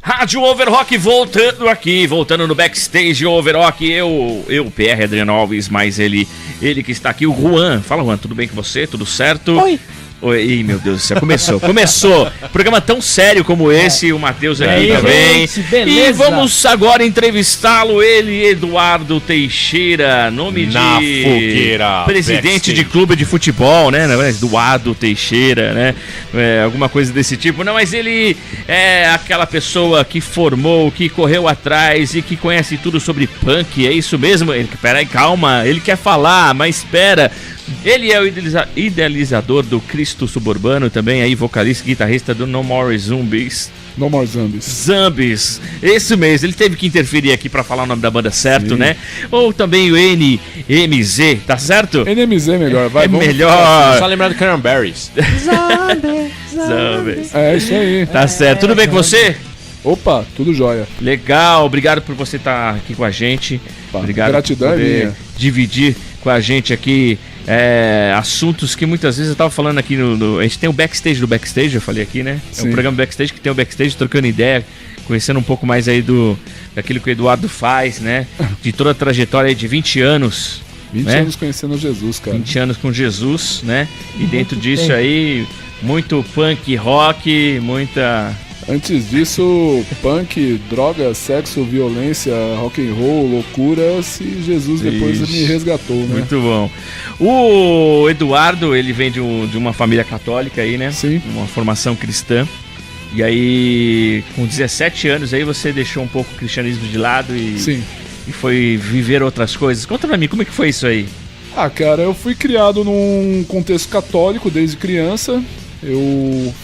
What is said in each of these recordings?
Rádio Overrock voltando no backstage Overrock, eu, PR Adriano Alves, mas ele que está aqui, o Juan. Fala, Juan, tudo bem com você? Tudo certo? Oi. Ih, meu Deus do céu, começou. Programa tão sério como esse, o Matheus aqui também. Gente, beleza. E vamos agora entrevistá-lo, ele, Eduardo Teixeira, nome Na de fogueira, presidente backstage. de clube de futebol, né? Eduardo Teixeira, né? Alguma coisa desse tipo. Não, mas ele é aquela pessoa que formou, que correu atrás e que conhece tudo sobre punk, é isso mesmo? Peraí, calma, ele quer falar, mas espera. Ele é o idealizador do Cristo Suburbano, também aí vocalista e guitarrista do No More Zombies. No More Zombies. Zombies, esse mesmo, ele teve que interferir aqui pra falar o nome da banda certo, Sim. né? Ou também o NMZ, tá certo? NMZ é melhor, vai. É vamos melhor. Só lembrar do Cranberries. Zombies. É isso aí. Tá certo, tudo bem com você? Opa, tudo jóia. Legal, obrigado por você estar aqui com a gente. Opa, Obrigado gratidão por é poder minha. dividir com a gente aqui assuntos que muitas vezes eu tava falando aqui a gente tem o backstage do backstage, eu falei aqui, né? É Sim. um programa backstage que tem o backstage trocando ideia, conhecendo um pouco mais aí daquilo que o Eduardo faz, né? De toda a trajetória aí de 20 anos. 20 né? anos conhecendo Jesus, cara. 20 anos com Jesus, né? E dentro disso aí, muito punk rock, muita... Antes disso, punk, droga, sexo, violência, rock and roll, loucuras, e Jesus depois Ixi, me resgatou, né? Muito bom. O Eduardo, ele vem de uma família católica aí, né? Sim. Uma formação cristã. E aí, com 17 anos aí, você deixou um pouco o cristianismo de lado Sim. e foi viver outras coisas. Conta pra mim, como é que foi isso aí? Ah, cara, eu fui criado num contexto católico desde criança. Eu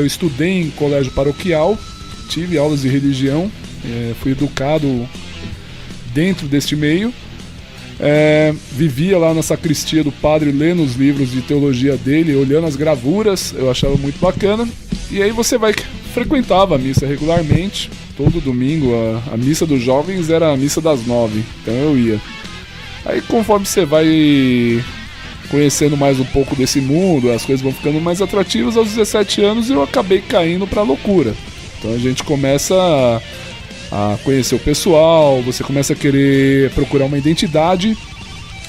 estudei em colégio paroquial, tive aulas de religião, fui educado dentro deste meio. Vivia lá na sacristia do padre, lendo os livros de teologia dele, olhando as gravuras, eu achava muito bacana. E aí frequentava a missa regularmente, todo domingo. A missa dos jovens era a missa das 9, então eu ia. Aí conforme você vai conhecendo mais um pouco desse mundo, as coisas vão ficando mais atrativas. Aos 17 anos eu acabei caindo pra loucura. Então a gente começa a conhecer o pessoal, você começa a querer procurar uma identidade.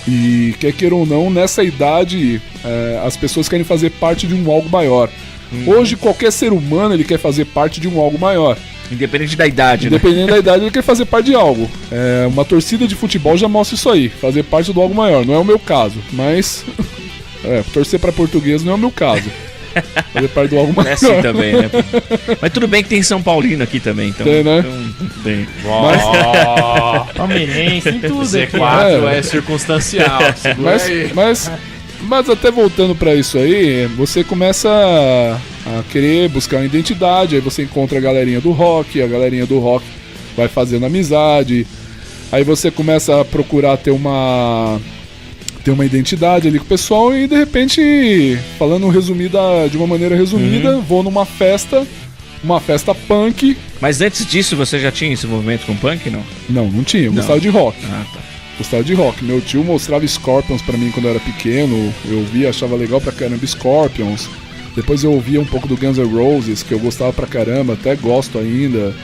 E quer queira ou não, nessa idade as pessoas querem fazer parte de um algo maior. Hoje qualquer ser humano ele quer fazer parte de um algo maior. Independente da idade, Independente da idade, ele quer fazer parte de algo. Uma torcida de futebol já mostra isso aí, fazer parte do algo maior. Não é o meu caso, mas torcer pra português não é o meu caso. Fazer parte do algo maior. É assim também, né? Mas tudo bem que tem São Paulino aqui também, então. Tem, né? Então, tem. Palmeirense, em tudo aqui. Z4 é circunstancial. Segura aí. Mas até voltando pra isso aí, você começa a querer buscar uma identidade, aí você encontra a galerinha do rock vai fazendo amizade, aí você começa a procurar ter uma identidade ali com o pessoal e de repente, falando de uma maneira resumida, vou numa festa, uma festa punk. Mas antes disso, você já tinha esse movimento com punk, não? Não tinha, eu gostava de rock. Ah, tá. Gostava de rock. Meu tio mostrava Scorpions pra mim quando eu era pequeno. Eu ouvia, achava legal pra caramba Scorpions. Depois eu ouvia um pouco do Guns N' Roses, que eu gostava pra caramba, até gosto ainda.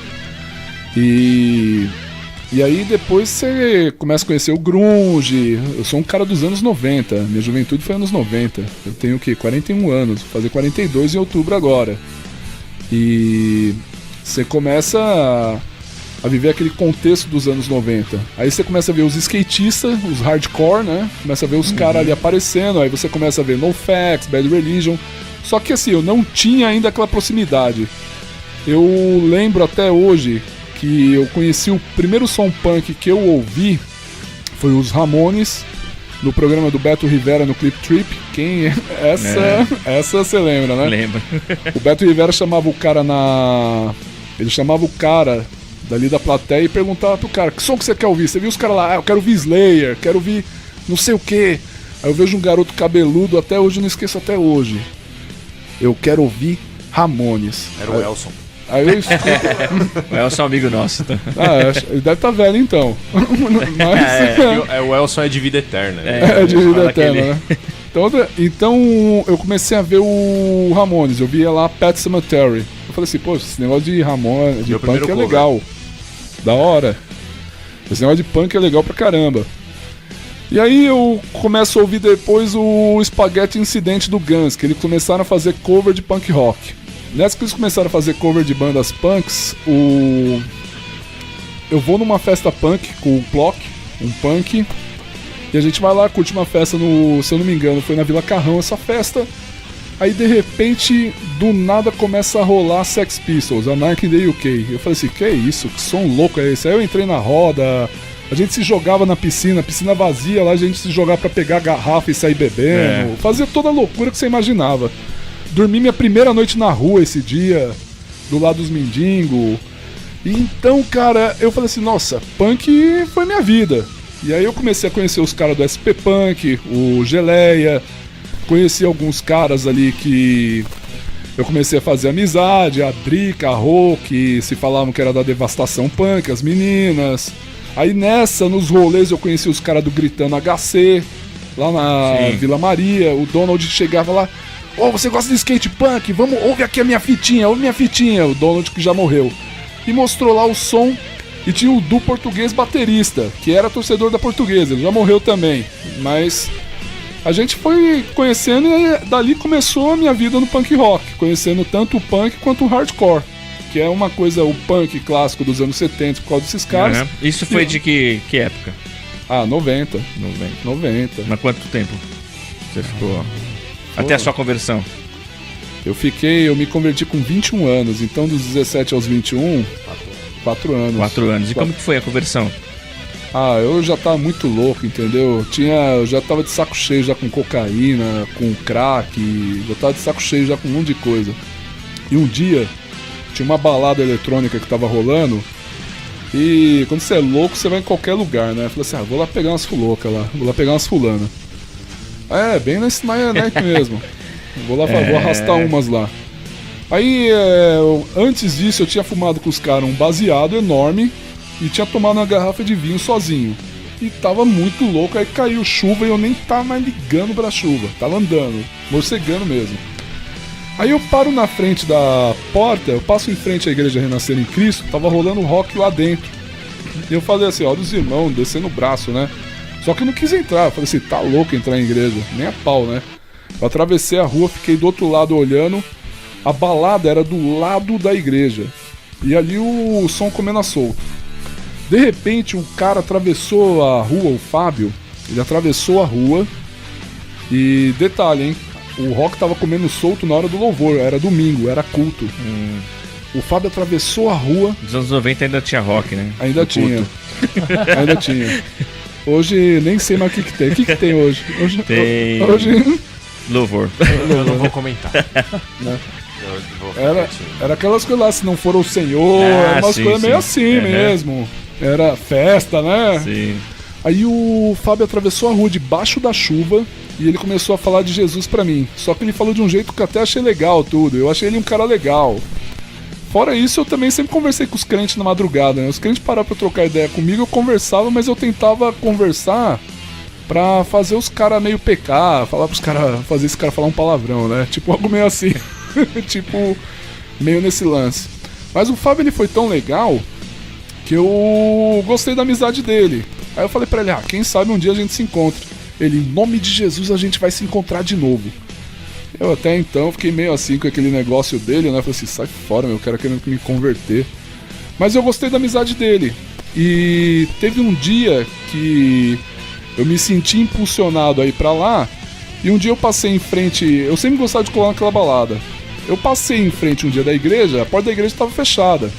E aí depois você começa a conhecer o grunge. Eu sou um cara dos anos 90. Minha juventude foi anos 90. Eu tenho o quê? 41 anos. Vou fazer 42 em outubro agora. E você começa a viver aquele contexto dos anos 90. Aí você começa a ver os skatistas, os hardcore, né? Começa a ver os caras ali aparecendo. Aí você começa a ver NoFX, Bad Religion. Só que assim, eu não tinha ainda aquela proximidade. Eu lembro até hoje que eu conheci o primeiro som punk que eu ouvi foi os Ramones, no programa do Beto Rivera no Clip Trip. Essa você lembra, né? Lembra. O Beto Rivera chamava o cara Ele chamava o cara dali da plateia e perguntava pro cara: que som que você quer ouvir? Você viu os caras lá? Eu quero ouvir Slayer, quero ouvir não sei o que. Aí eu vejo um garoto cabeludo, até hoje, eu não esqueço até hoje. Eu quero ouvir Ramones. Era o Elson. Aí eu escuto. O Elson é um amigo nosso. Tá? Ele deve estar velho então. Mas, O Elson é de vida eterna. é de vida fala eterna, que ele- né? Então eu comecei a ver o Ramones. Eu via lá Pet Sematary. Eu falei assim, pô, esse negócio de Ramones, de Meu punk é primeiro cover. legal. Da hora. Esse negócio de punk é legal pra caramba. E aí eu começo a ouvir depois o Spaghetti Incident do Guns, que eles começaram a fazer cover de punk rock. Nessa que eles começaram a fazer cover de bandas punks, eu vou numa festa punk com o Plock, um punk, e a gente vai lá, curte uma festa se eu não me engano, foi na Vila Carrão essa festa. Aí de repente, do nada começa a rolar Sex Pistols, a Anarchy in the UK. Eu falei assim, que é isso? Que som louco é esse? Aí eu entrei na roda, a gente se jogava na piscina vazia, lá a gente se jogava pra pegar garrafa e sair bebendo, fazia toda a loucura que você imaginava. Dormi minha primeira noite na rua esse dia, do lado dos mendigos. E então, cara, eu falei assim, nossa, punk foi minha vida. E aí eu comecei a conhecer os caras do SP Punk, o Geleia, conheci alguns caras ali que eu comecei a fazer amizade, a Drica, a Rô, que se falavam que era da Devastação Punk, as meninas. Aí nessa, nos rolês, eu conheci os caras do Gritando HC, lá na Vila Maria. O Donald chegava lá, você gosta de skate punk? Ouve aqui a minha fitinha, ouve minha fitinha. O Donald que já morreu. E mostrou lá o som, e tinha o Du Português baterista, que era torcedor da Portuguesa, ele já morreu também. Mas a gente foi conhecendo e dali começou a minha vida no punk rock, conhecendo tanto o punk quanto o hardcore, que é uma coisa, o punk clássico dos anos 70 por causa desses caras. Isso foi de que época? 90. 90. Mas quanto tempo você ficou? Até a sua conversão? Eu me converti com 21 anos, então dos 17 aos 21, 4 anos. 4 anos. E como que foi a conversão? Eu já tava muito louco, entendeu? Eu já tava de saco cheio já com cocaína, com crack, já tava de saco cheio já com um monte de coisa. E um dia, tinha uma balada eletrônica que tava rolando, e quando você é louco, você vai em qualquer lugar, né? Eu falei assim, vou lá pegar umas fulocas lá, vou lá pegar umas fulanas. Bem nesse night mesmo. Vou lá, vou arrastar umas lá. Aí, antes disso, eu tinha fumado com os caras um baseado enorme e tinha tomado uma garrafa de vinho sozinho. E tava muito louco, aí caiu chuva e eu nem tava mais ligando pra chuva. Tava andando, morcegando mesmo. Aí eu paro na frente da porta, eu passo em frente à Igreja Renascer em Cristo, tava rolando rock lá dentro. E eu falei assim, olha os irmãos descendo o braço, né? Só que eu não quis entrar, eu falei assim, tá louco entrar em igreja, nem a pau, né? Eu atravessei a rua, fiquei do outro lado olhando. A balada era do lado da igreja. E ali o som comendo a solto. De repente o cara atravessou a rua, o Fábio. Ele atravessou a rua. E detalhe, hein? O rock tava comendo solto na hora do louvor. Era domingo, era culto. O Fábio atravessou a rua. Nos anos 90 ainda tinha rock, né? Ainda tinha. Ainda tinha. Hoje nem sei mais o que tem. O que tem hoje? Hoje... Louvor. Eu não vou comentar. Né? Era aquelas coisas lá, se não for o Senhor, era umas coisas meio assim mesmo. Era festa, né? Sim. Aí o Fábio atravessou a rua debaixo da chuva e ele começou a falar de Jesus pra mim. Só que ele falou de um jeito que eu até achei legal tudo. Eu achei ele um cara legal. Fora isso, eu também sempre conversei com os crentes na madrugada, né? Os crentes pararam pra trocar ideia comigo, eu conversava, mas eu tentava conversar pra fazer os caras meio pecar, falar pros caras, fazer esse cara falar um palavrão, né? Tipo, algo meio assim. Tipo, meio nesse lance. Mas o Fábio, ele foi tão legal que eu gostei da amizade dele. Aí eu falei pra ele, quem sabe um dia a gente se encontra. Ele, em nome de Jesus, a gente vai se encontrar de novo. Eu até então fiquei meio assim com aquele negócio dele, né? Falei assim, sai fora, meu, eu quero querendo me converter. Mas eu gostei da amizade dele. E teve um dia que eu me senti impulsionado a ir pra lá. E um dia eu passei em frente... Eu sempre gostava de colar naquela balada. Eu passei em frente um dia da igreja, a porta da igreja estava fechada.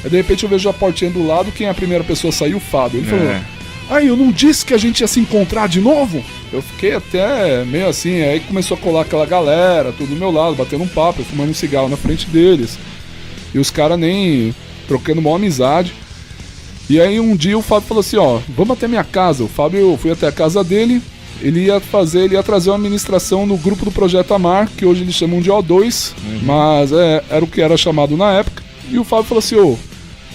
Aí de repente eu vejo a portinha do lado, quem é a primeira pessoa a sair? O Fábio. Ele falou, eu não disse que a gente ia se encontrar de novo? Eu fiquei até meio assim, aí começou a colar aquela galera, tudo do meu lado, batendo um papo, eu fumando um cigarro na frente deles. E os caras nem trocando uma amizade. E aí um dia o Fábio falou assim, vamos até minha casa. O Fábio, eu fui até a casa dele, ele ia trazer uma ministração no grupo do Projeto Amar, que hoje eles chamam de O2, mas era o que era chamado na época. E o Fábio falou assim,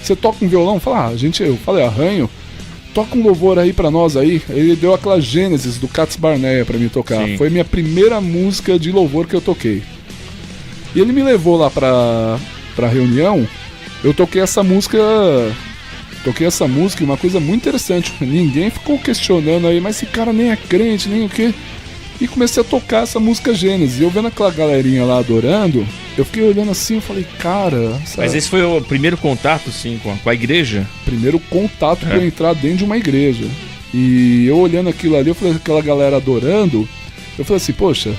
você toca um violão? Eu falei, arranho. Toca um louvor aí pra nós aí. Ele deu aquela Gênesis do Cats Barneia pra mim tocar. Sim. Foi minha primeira música de louvor que eu toquei. E ele me levou lá pra reunião, eu toquei essa música. E uma coisa muito interessante. Ninguém ficou questionando aí, mas esse cara nem é crente, nem o quê. E comecei a tocar essa música Gênesis. E eu vendo aquela galerinha lá adorando, eu fiquei olhando assim e falei, cara... Mas esse foi o primeiro contato, sim, com a igreja? Primeiro contato pra eu entrar dentro de uma igreja. E eu olhando aquilo ali, eu falei, aquela galera adorando, eu falei assim, poxa,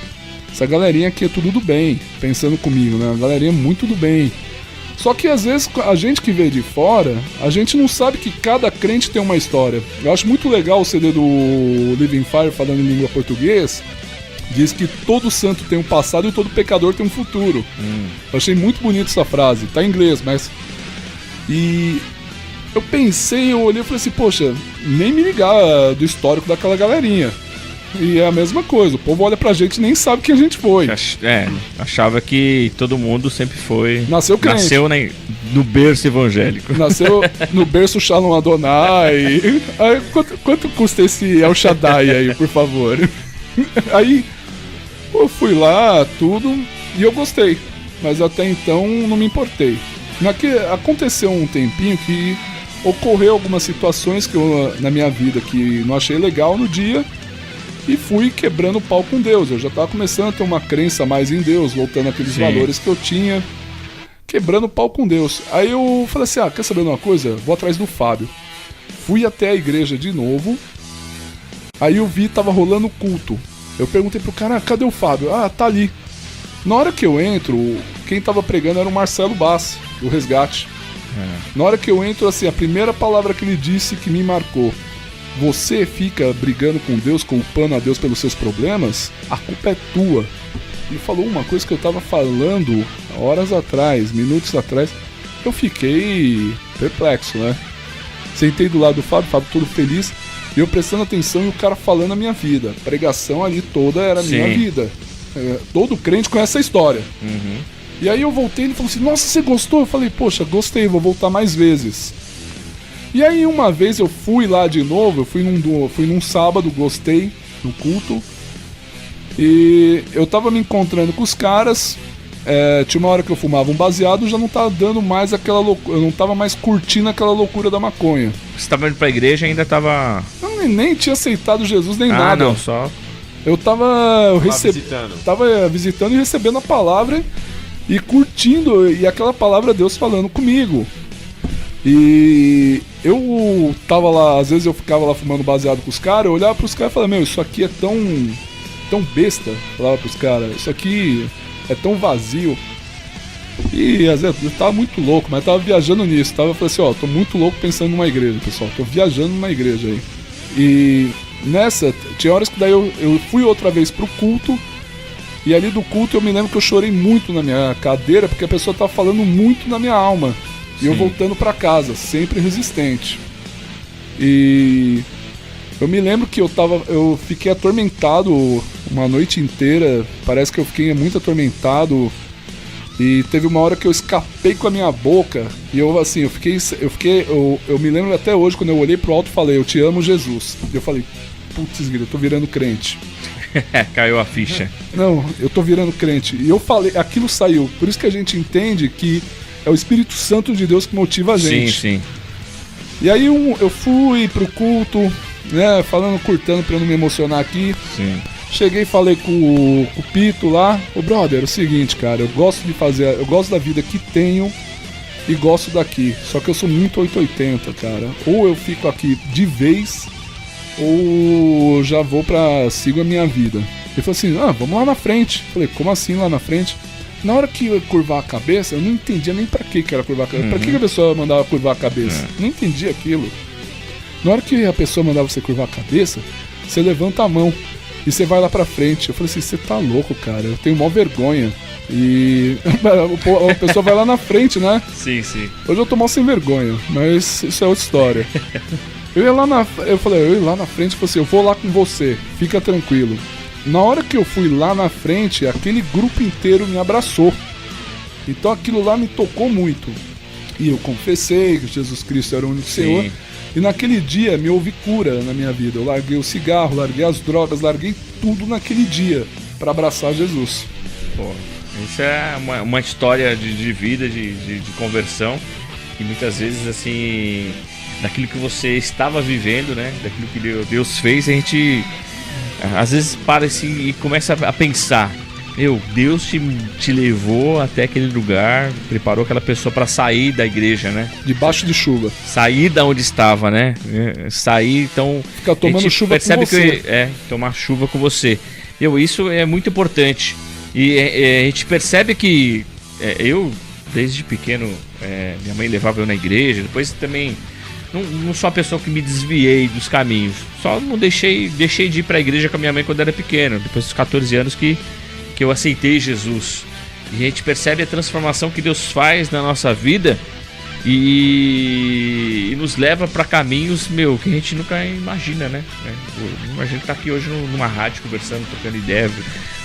essa galerinha aqui é tudo do bem, pensando comigo, né? A galerinha é muito do bem. Só que às vezes a gente que veio de fora, a gente não sabe que cada crente tem uma história. Eu acho muito legal o CD do Living Fire falando em língua portuguesa. Diz que todo santo tem um passado e todo pecador tem um futuro. Eu achei muito bonito essa frase. Tá em inglês, mas... E eu pensei, eu olhei e falei assim, poxa, nem me ligar do histórico daquela galerinha. E é a mesma coisa, o povo olha pra gente e nem sabe quem a gente foi. Achava que todo mundo sempre foi... Nasceu crente. Nasceu no berço evangélico. Nasceu no berço Shalom Adonai. Aí, quanto custa esse El Shaddai aí, por favor? Aí eu fui lá, tudo, e eu gostei. Mas até então não me importei. Aconteceu um tempinho que ocorreu algumas situações que na minha vida que não achei legal no dia. E fui quebrando o pau com Deus. Eu já estava começando a ter uma crença mais em Deus, voltando àqueles valores que eu tinha, quebrando o pau com Deus. Aí eu falei assim, quer saber de uma coisa? Vou atrás do Fábio. Fui até a igreja de novo. Aí eu vi, tava rolando culto. Eu perguntei pro cara, cadê o Fábio? Tá ali. Na hora que eu entro, quem tava pregando era o Marcelo Bassi, do Resgate. Na hora que eu entro, assim, a primeira palavra que ele disse que me marcou: você fica brigando com Deus, culpando a Deus pelos seus problemas, a culpa é tua. Ele falou uma coisa que eu tava falando horas atrás, minutos atrás. Eu fiquei perplexo, né? Sentei do lado do Fábio todo feliz, e eu prestando atenção e o cara falando a minha vida. A pregação ali toda era a minha vida. Todo crente conhece essa história. E aí eu voltei e ele falou assim, nossa, você gostou? Eu falei, poxa, gostei, vou voltar mais vezes. E aí uma vez eu fui lá de novo, eu fui num sábado, gostei, no culto. E eu tava me encontrando com os caras, tinha uma hora que eu fumava um baseado, já não tava dando mais aquela loucura, eu não tava mais curtindo aquela loucura da maconha. Você tava indo pra igreja e ainda tava... Eu nem tinha aceitado Jesus nem nada. Não, só... Eu tava visitando e recebendo a palavra e curtindo, e aquela palavra Deus falando comigo. E eu tava lá, às vezes eu ficava lá fumando baseado com os caras, eu olhava pros caras e falava, isso aqui é tão besta, falava pros caras, isso aqui é tão vazio. E às vezes eu tava muito louco, mas eu tava viajando nisso, falei assim, tô muito louco pensando numa igreja, pessoal, tô viajando numa igreja aí. E nessa, tinha horas que daí eu fui outra vez pro culto, e ali do culto eu me lembro que eu chorei muito na minha cadeira, porque a pessoa tava falando muito na minha alma. E eu voltando pra casa, sempre resistente. E eu me lembro que eu fiquei atormentado uma noite inteira. Parece que eu fiquei muito atormentado. E teve uma hora que eu escapei com a minha boca. E eu me lembro até hoje, quando eu olhei pro alto e falei, eu te amo, Jesus. E eu falei, putz, eu tô virando crente. Caiu a ficha. Não, eu tô virando crente. E eu falei, aquilo saiu. Por isso que a gente entende que é o Espírito Santo de Deus que motiva a gente. Sim. E aí eu fui pro culto, né, curtando pra eu não me emocionar aqui. Sim. Cheguei e falei com o Pito lá, brother, é o seguinte, cara, eu gosto da vida que tenho e gosto daqui. Só que eu sou muito 880, cara. Ou eu fico aqui de vez, ou já sigo a minha vida. Ele falou assim, vamos lá na frente. Eu falei, como assim lá na frente? Na hora que eu ia curvar a cabeça, eu não entendia nem pra que era curvar a cabeça. Pra que a pessoa mandava curvar a cabeça? Não entendia aquilo. Na hora que a pessoa mandava você curvar a cabeça, você levanta a mão e você vai lá pra frente. Eu falei assim, você tá louco, cara, eu tenho mó vergonha. E a pessoa vai lá na frente, né? Sim. Hoje eu tô mó sem vergonha, mas isso é outra história. Eu ia lá na frente e falei assim, eu vou lá com você, fica tranquilo. Na hora que eu fui lá na frente, aquele grupo inteiro me abraçou. Então aquilo lá me tocou muito. E eu confessei que Jesus Cristo era o único Senhor. E naquele dia me houve cura na minha vida. Eu larguei o cigarro, larguei as drogas, larguei tudo naquele dia para abraçar Jesus. Isso é uma história de vida, de conversão, e muitas vezes, assim, daquilo que você estava vivendo, né? Daquilo que Deus fez, a gente às vezes para assim, e começa a pensar: Deus te levou até aquele lugar, preparou aquela pessoa para sair da igreja, né? Debaixo de chuva. Sair da onde estava, né? Sair, então... Fica tomando chuva percebe com você. Tomar chuva com você. Isso é muito importante. E a gente percebe que eu, desde pequeno, minha mãe levava eu na igreja, depois também... Não sou a pessoa que me desviei dos caminhos. Só não deixei de ir para a igreja com a minha mãe quando era pequeno. Depois dos 14 anos que eu aceitei Jesus. E a gente percebe a transformação que Deus faz na nossa vida e nos leva para caminhos, que a gente nunca imagina, né? Imagina estar aqui hoje numa rádio conversando, trocando ideia,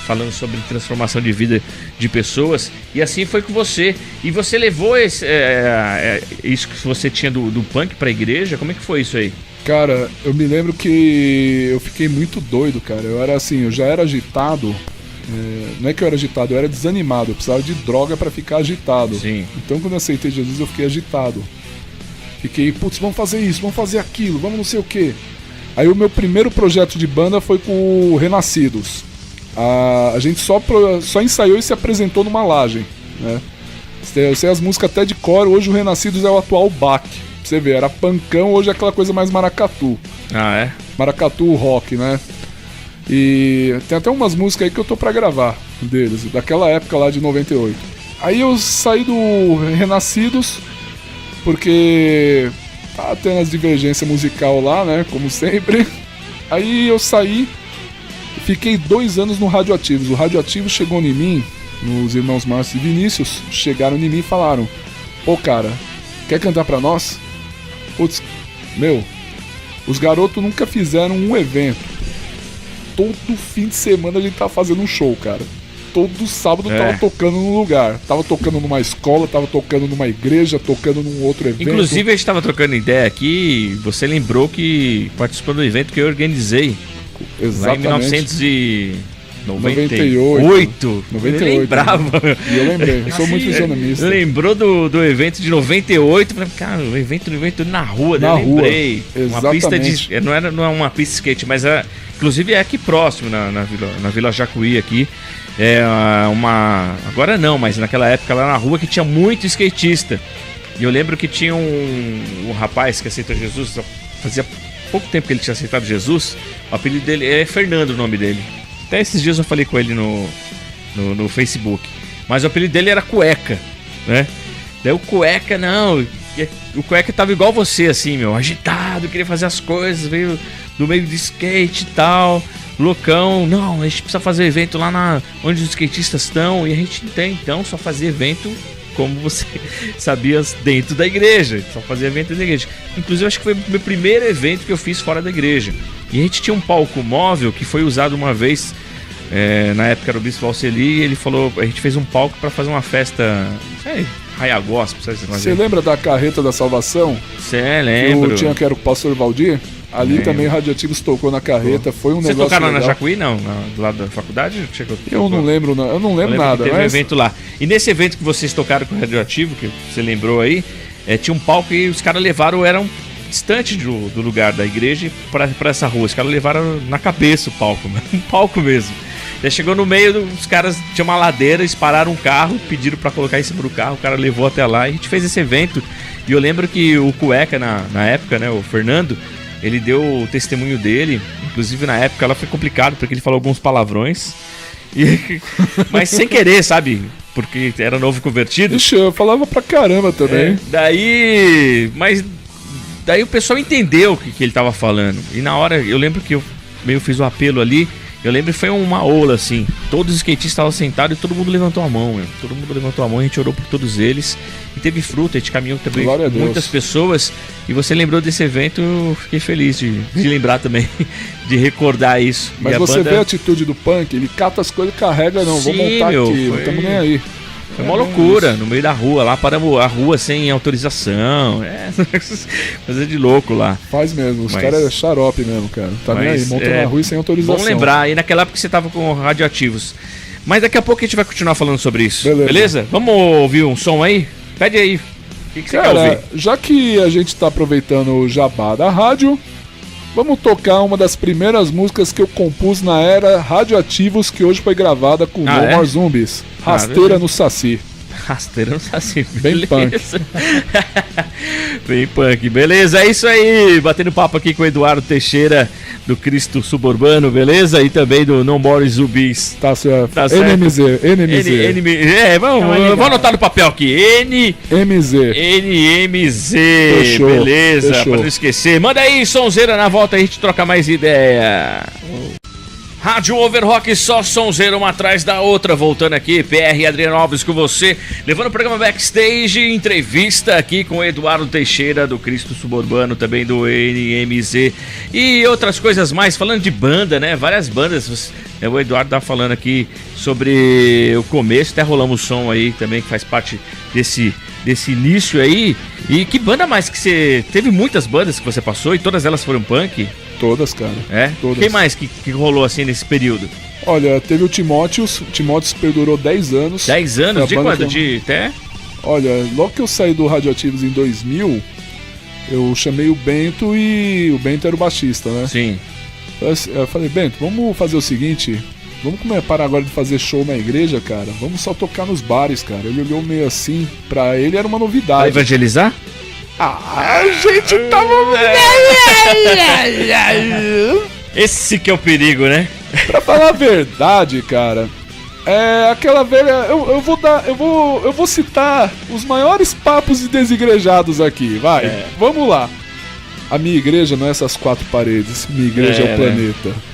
falando sobre transformação de vida de pessoas. E assim foi com você. E você levou isso que você tinha do punk para a igreja? Como é que foi isso aí? Cara, eu me lembro que eu fiquei muito doido, cara. Eu já era agitado. Não é que eu era agitado, eu era desanimado. Eu precisava de droga pra ficar agitado. Sim. Então quando eu aceitei Jesus eu fiquei agitado. Fiquei, vamos fazer isso, vamos fazer aquilo, vamos não sei o que. Aí o meu primeiro projeto de banda foi com o Renascidos. A gente só ensaiou e se apresentou numa laje, né? Eu sei as músicas até de cor. Hoje o Renascidos é o atual Bach. Pra você ver, era pancão, hoje é aquela coisa mais maracatu. Ah, é? Maracatu rock, né? E tem até umas músicas aí que eu tô pra gravar deles, daquela época lá de 98. Aí eu saí do Renascidos, porque tá tendo as divergências musical lá, né? Como sempre. Aí eu saí e fiquei 2 anos no Radioativos. O Radioativos chegou em mim, nos irmãos Márcio e Vinícius, chegaram em mim e falaram: cara, quer cantar pra nós? Putz, os garotos nunca fizeram um evento. Todo fim de semana a gente tava fazendo um show, cara. Todo sábado tava tocando num lugar. Tava tocando numa escola, tava tocando numa igreja, tocando num outro evento. Inclusive a gente tava trocando ideia aqui, você lembrou que participou do evento que eu organizei. Exatamente. Lá em 1998. Eu lembrava. E eu lembrei, eu sou muito fisionomista. Lembrou do evento de 98. Falei, cara, o evento na rua, na rua. Lembrei. Exatamente. Uma pista de. Não é uma pista de skate, mas inclusive é aqui próximo, na Vila Jacuí aqui. Agora não, mas naquela época lá na rua que tinha muito skatista. E eu lembro que tinha um rapaz que aceitou Jesus, fazia pouco tempo que ele tinha aceitado Jesus. O apelido dele é Fernando, o nome dele. Até esses dias eu falei com ele no Facebook. Mas o apelido dele era Cueca, né? Daí o Cueca, o Cueca tava igual você, assim, agitado, queria fazer as coisas, veio do meio de skate e tal, loucão. Não, a gente precisa fazer evento lá onde os skatistas estão. E a gente tem, então, só fazer evento como você sabia dentro da igreja. Só fazer evento da igreja. Inclusive, acho que foi o meu primeiro evento que eu fiz fora da igreja. E a gente tinha um palco móvel que foi usado uma vez, na época era o Bispo Alceli, e ele falou, a gente fez um palco para fazer uma festa, Raia Gospel, sabe? Você lembra da Carreta da Salvação? Você lembra? Que era o pastor Valdir? Ali também o Radioativos tocou na carreta, foi um negócio legal. Você tocaram na Jacuí, não? Do lado da faculdade? Eu não lembro, não. Eu não lembro nada. Teve um evento lá. E nesse evento que vocês tocaram com o Radioativo, que você lembrou aí, tinha um palco e os caras levaram, eram distante do lugar da igreja pra essa rua. Os caras levaram na cabeça o palco, um palco mesmo. Daí chegou no meio, os caras tinham uma ladeira, eles pararam um carro, pediram pra colocar em cima do carro, o cara levou até lá e a gente fez esse evento. E eu lembro que o Cueca, na época, né, o Fernando, ele deu o testemunho dele. Inclusive na época ela foi complicado porque ele falou alguns palavrões. Mas sem querer, sabe? Porque era novo convertido. Ixi, eu falava pra caramba também. Daí o pessoal entendeu o que ele tava falando. E na hora, eu lembro que eu meio fiz o apelo ali. Eu lembro que foi uma aula assim. Todos os skatistas estavam sentados e todo mundo levantou a mão. Todo mundo levantou a mão, a gente orou por todos eles. E teve fruto, a gente caminhou também com muitas pessoas. E você lembrou desse evento, eu fiquei feliz de lembrar também, de recordar isso. Mas você vê a atitude do punk, ele cata as coisas e carrega, não, vou montar aqui, não estamos nem aí. Foi uma loucura, no meio da rua, lá paramos a rua sem autorização. Coisa de louco lá. Faz mesmo, os caras é xarope mesmo, cara. Tá nem aí, montam na rua e sem autorização. Vamos lembrar, e naquela época que você tava com Radioativos, Mas daqui a pouco a gente vai continuar falando sobre isso. Beleza? Vamos ouvir um som aí? Pede aí. O que você quer ouvir? Cara, já que a gente tá aproveitando o jabá da rádio, vamos tocar uma das primeiras músicas que eu compus na era Radioativos, que hoje foi gravada com No More Zombies. Rasteira no Saci. Rasteira no Saci. Bem punk. Bem punk. Beleza, é isso aí. Batendo papo aqui com o Eduardo Teixeira, do Cristo Suburbano, beleza? E também do No More Zubis. Tá certo. Tá certo. NMZ. Vamos anotar no papel aqui. NMZ. Fechou, beleza, fechou. Pra não esquecer. Manda aí, sonzeira, na volta a gente troca mais ideia. Rádio Overrock, só sonzeira uma atrás da outra. Voltando aqui, PR Adriano Alves com você, levando o programa Backstage, entrevista aqui com o Eduardo Teixeira, do Cristo Suburbano, também do NMZ e outras coisas mais, falando de banda, né? Várias bandas. O Eduardo tá falando aqui sobre o começo, até rolamos o som aí também, que faz parte desse início aí. E que banda mais que você... Teve muitas bandas que você passou e todas elas foram punk? Todas, cara. É? Todas. Quem mais que rolou assim nesse período? Olha, teve o Timóteos. O Timóteos perdurou 10 anos. 10 anos? De quando? De até? Olha, logo que eu saí do Radioativos em 2000, eu chamei o Bento e o Bento era o baixista, né? Sim. Eu falei, Bento, vamos fazer o seguinte... Vamos parar agora de fazer show na igreja, cara? Vamos só tocar nos bares, cara. Ele olhou meio assim, pra ele era uma novidade. Pra evangelizar? A gente tava... Esse que é o perigo, né? Pra falar a verdade, cara, é aquela velha... Eu vou citar os maiores papos de desigrejados aqui, vai. Vamos lá. A minha igreja não é essas 4 paredes. Minha igreja é o planeta.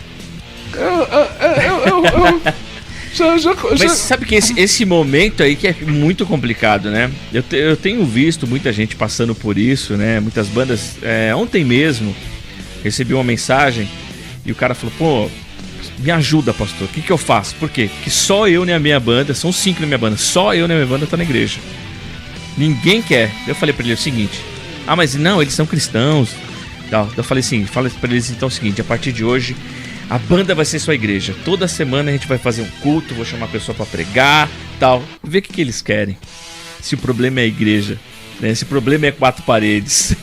Mas sabe que esse momento aí que é muito complicado, né? Eu tenho visto muita gente passando por isso, né? Muitas bandas. Ontem mesmo recebi uma mensagem e o cara falou: pô, me ajuda, pastor, o que eu faço? Por quê? Porque só eu na minha banda, são 5 na minha banda, só eu na minha banda tô na igreja. Ninguém quer. Eu falei pra ele o seguinte: mas não, eles são cristãos. Eu falei assim: fala pra eles então o seguinte, a partir de hoje a banda vai ser sua igreja. Toda semana a gente vai fazer um culto, vou chamar a pessoa pra pregar, tal. Vê o que eles querem. Se o problema é a igreja, né? Se o problema é 4 paredes.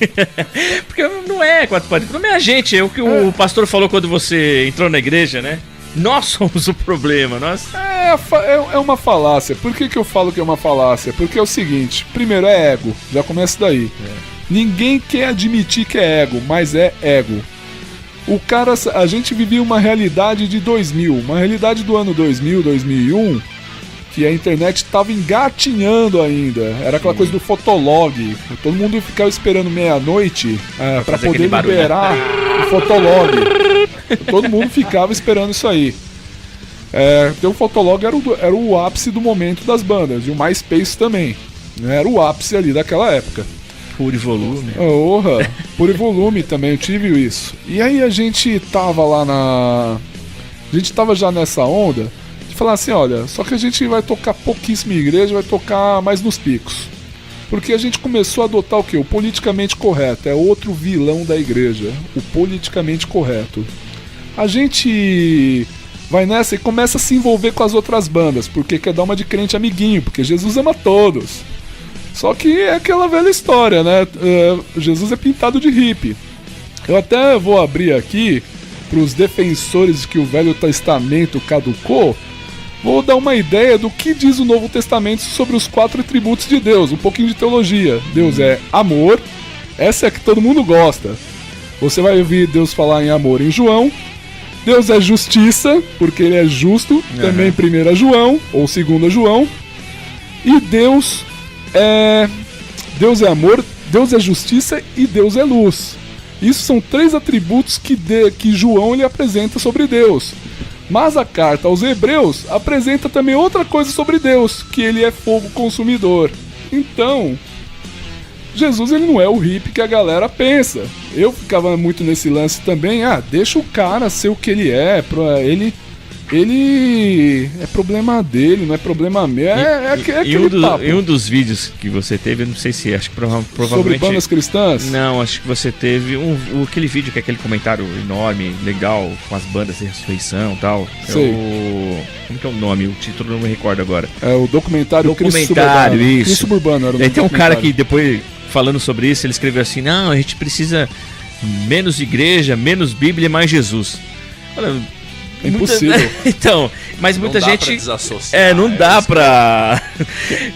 Porque não é 4 paredes, não é a gente. É o que o pastor falou quando você entrou na igreja, né? Nós somos o problema. É uma falácia. Por que eu falo que é uma falácia? Porque é o seguinte, primeiro é ego. Já começa daí. Ninguém quer admitir que é ego, mas é ego. A gente vivia uma realidade de 2000, uma realidade do ano 2000, 2001, que a internet estava engatinhando ainda. Era aquela coisa do Fotolog. Todo mundo ficava esperando meia-noite para poder liberar o Fotolog. Todo mundo ficava esperando isso aí. Então o Fotolog era o ápice do momento das bandas, e o MySpace também. Era o ápice ali daquela época. Puro volume. Puro volume também, eu tive isso. E aí a gente tava lá A gente tava já nessa onda de falar assim, olha, só que a gente vai tocar pouquíssima igreja, vai tocar mais nos picos. Porque a gente começou a adotar o quê? O politicamente correto. É outro vilão da igreja. O politicamente correto. A gente vai nessa e começa a se envolver com as outras bandas, porque quer dar uma de crente amiguinho, porque Jesus ama todos. Só que é aquela velha história, né? Jesus é pintado de hippie. Eu até vou abrir aqui para os defensores de que o Velho Testamento caducou. Vou dar uma ideia do que diz o Novo Testamento sobre os 4 atributos de Deus. Um pouquinho de teologia. Deus é amor. Essa é a que todo mundo gosta. Você vai ouvir Deus falar em amor em João. Deus é justiça, porque ele é justo. Também 1 João ou 2 João. E Deus é amor, Deus é justiça e Deus é luz. Isso são 3 atributos que João ele apresenta sobre Deus. Mas a carta aos Hebreus apresenta também outra coisa sobre Deus, que ele é fogo consumidor. Então, Jesus ele não é o hippie que a galera pensa. Eu ficava muito nesse lance também, deixa o cara ser o que ele é, pra ele ele é problema dele, não é problema meu. Em um dos vídeos que você teve, eu não sei se acho que provavelmente... Sobre bandas cristãs? Não, acho que você teve aquele vídeo que é aquele comentário enorme, legal, com as bandas de ressurreição e tal. Como que é o nome? O título eu não me recordo agora. É o documentário Cristo Suburbano. Isso. Cristo Suburbano era o nome. Tem um cara que depois, falando sobre isso, ele escreveu assim, não, a gente precisa menos igreja, menos Bíblia e mais Jesus. Olha, é impossível. Então, mas muita gente. Não dá pra desassociar. Não dá pra.